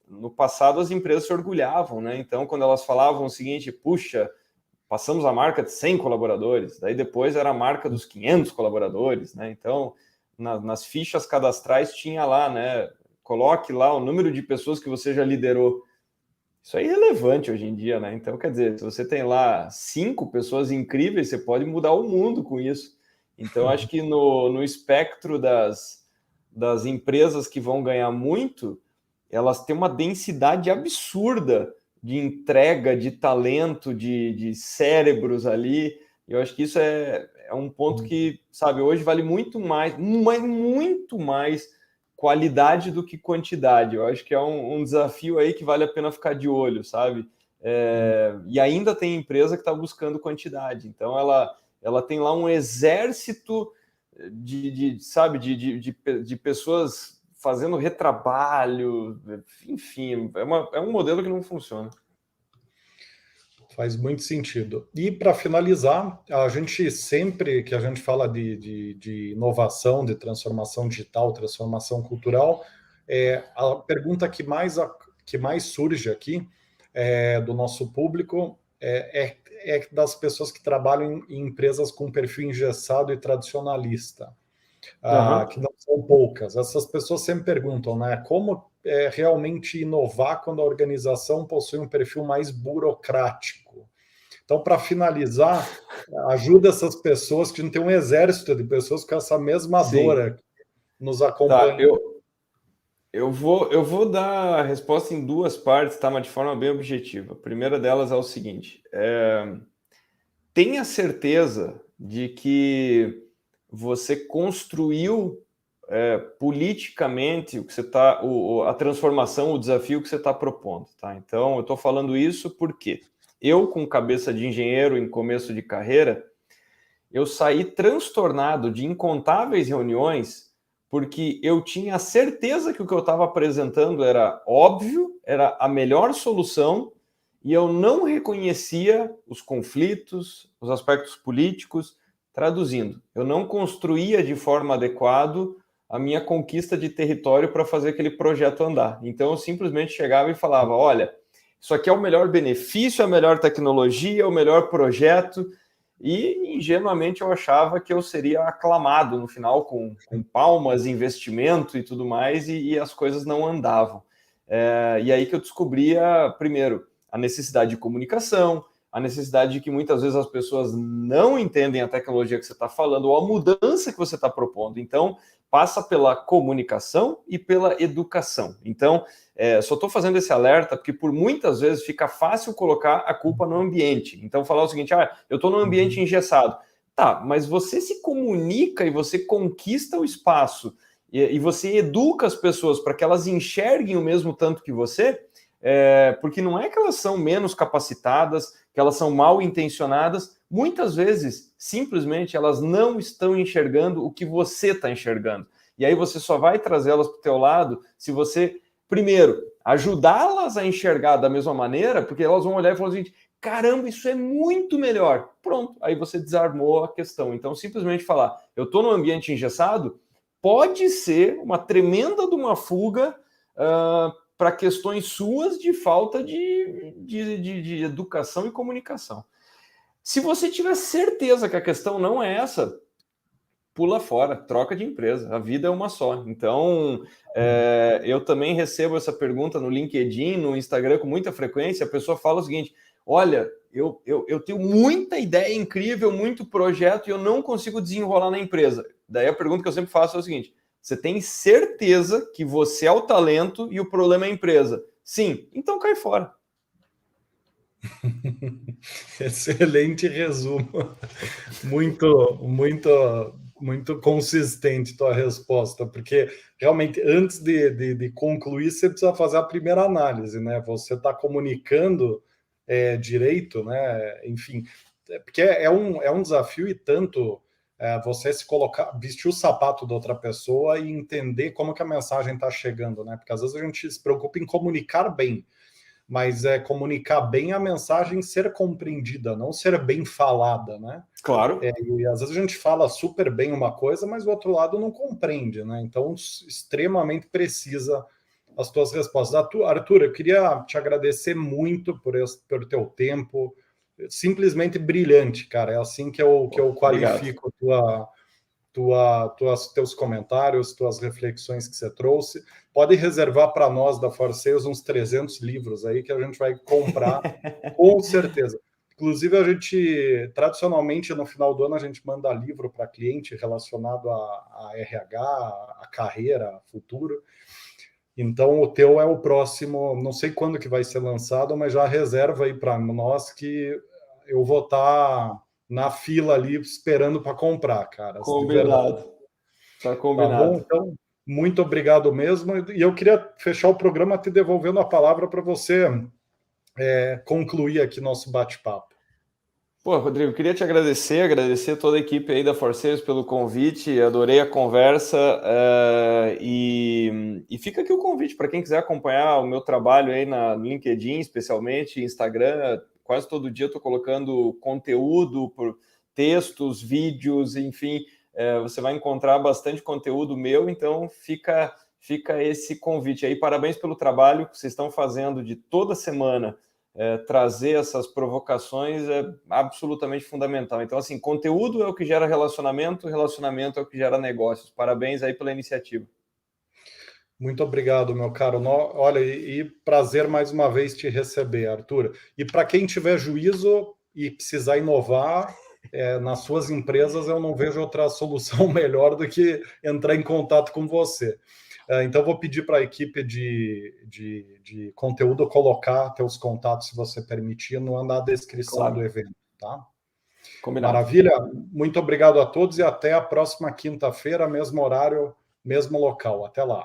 No passado, as empresas se orgulhavam, né? Então, quando elas falavam o seguinte: puxa, passamos a marca de 100 colaboradores, daí depois era a marca dos 500 colaboradores, né? Então, nas fichas cadastrais tinha lá, né? Coloque lá o número de pessoas que você já liderou. Isso é irrelevante hoje em dia, né? Então, quer dizer, se você tem lá 5 pessoas incríveis, você pode mudar o mundo com isso. Então, acho que no espectro das empresas que vão ganhar muito, elas têm uma densidade absurda de entrega, de talento, de cérebros ali, E eu acho que isso é um ponto que, sabe, hoje vale muito mais qualidade do que quantidade. Eu acho que é um desafio aí que vale a pena ficar de olho, sabe? E ainda tem empresa que está buscando quantidade. Então, ela tem lá um exército de pessoas fazendo retrabalho, enfim, é um modelo que não funciona. Faz muito sentido. E para finalizar, a gente sempre que a gente fala de inovação, de transformação digital, transformação cultural, a pergunta que mais surge aqui do nosso público é das pessoas que trabalham em empresas com perfil engessado e tradicionalista, que não são poucas. Essas pessoas sempre perguntam, né, como realmente inovar quando a organização possui um perfil mais burocrático. Então, para finalizar, ajuda essas pessoas, que a gente tem um exército de pessoas com essa mesma dor aqui, nos acompanhando. Tá, eu vou dar a resposta em duas partes, tá? Mas de forma bem objetiva. A primeira delas é o seguinte: tenha certeza de que você construiu politicamente o que você está, a transformação, o desafio que você está propondo, tá? Então, eu estou falando isso porque eu, com cabeça de engenheiro em começo de carreira, eu saí transtornado de incontáveis reuniões porque eu tinha certeza que o que eu estava apresentando era óbvio, era a melhor solução, e eu não reconhecia os conflitos, os aspectos políticos. Traduzindo, eu não construía de forma adequada a minha conquista de território para fazer aquele projeto andar. Então, eu simplesmente chegava e falava, olha, isso aqui é o melhor benefício, a melhor tecnologia, o melhor projeto, e ingenuamente eu achava que eu seria aclamado no final com palmas, investimento e tudo mais, e as coisas não andavam. E aí que eu descobria, primeiro, a necessidade de comunicação, a necessidade de que muitas vezes as pessoas não entendem a tecnologia que você está falando ou a mudança que você está propondo. Então, passa pela comunicação e pela educação. Então, só estou fazendo esse alerta porque por muitas vezes fica fácil colocar a culpa no ambiente. Então, falar o seguinte, eu estou num ambiente engessado. Tá, mas você se comunica e você conquista o espaço e você educa as pessoas para que elas enxerguem o mesmo tanto que você, porque não é que elas são menos capacitadas, que elas são mal intencionadas, muitas vezes, simplesmente, elas não estão enxergando o que você está enxergando. E aí você só vai trazê-las para o teu lado se você, primeiro, ajudá-las a enxergar da mesma maneira, porque elas vão olhar e falar assim, caramba, isso é muito melhor. Pronto, aí você desarmou a questão. Então, simplesmente falar, eu estou num ambiente engessado, pode ser uma tremenda de uma fuga para questões suas de falta de educação e comunicação. Se você tiver certeza que a questão não é essa, pula fora, troca de empresa. A vida é uma só. Então, eu também recebo essa pergunta no LinkedIn, no Instagram com muita frequência. A pessoa fala o seguinte, olha, eu tenho muita ideia incrível, muito projeto e eu não consigo desenrolar na empresa. Daí a pergunta que eu sempre faço é o seguinte, você tem certeza que você é o talento e o problema é a empresa? Sim, então cai fora. Excelente resumo. Muito consistente tua resposta, porque realmente antes de concluir, você precisa fazer a primeira análise, né? Você está comunicando direito, né? Enfim, porque é um desafio e tanto você se colocar, vestir o sapato da outra pessoa e entender como que a mensagem está chegando, né? Porque às vezes a gente se preocupa em comunicar bem, mas comunicar bem a mensagem ser compreendida, não ser bem falada, né? Claro. E às vezes a gente fala super bem uma coisa, mas o outro lado não compreende, né? Então, extremamente precisa as tuas respostas. Arthur, eu queria te agradecer muito por teu tempo, simplesmente brilhante, cara. É assim que eu qualifico teus comentários, tuas reflexões que você trouxe. Pode reservar para nós da Forceios uns 300 livros aí que a gente vai comprar, com certeza. Inclusive, a gente, tradicionalmente, no final do ano, a gente manda livro para cliente relacionado a RH, a carreira, a futuro. Então, o teu é o próximo, não sei quando que vai ser lançado, mas já reserva aí para nós que eu vou estar na fila ali esperando para comprar, cara. Combinado. Tá combinado. Tá bom? Então, muito obrigado mesmo. E eu queria fechar o programa te devolvendo a palavra para você concluir aqui nosso bate-papo. Pô, Rodrigo, queria te agradecer toda a equipe aí da Forceiros pelo convite, adorei a conversa e fica aqui o convite para quem quiser acompanhar o meu trabalho aí no LinkedIn, especialmente, Instagram, quase todo dia eu estou colocando conteúdo, por textos, vídeos, enfim, você vai encontrar bastante conteúdo meu, então fica esse convite aí, parabéns pelo trabalho que vocês estão fazendo de toda semana, trazer essas provocações é absolutamente fundamental. Então, assim, conteúdo é o que gera relacionamento, relacionamento é o que gera negócios. Parabéns aí pela iniciativa. Muito obrigado, meu caro. Olha, e prazer mais uma vez te receber, Arthur. E para quem tiver juízo e precisar inovar nas suas empresas, eu não vejo outra solução melhor do que entrar em contato com você. Então, vou pedir para a equipe de conteúdo colocar teus contatos, se você permitir, na descrição do evento, tá? Combinado. Maravilha. Muito obrigado a todos e até a próxima quinta-feira, mesmo horário, mesmo local. Até lá.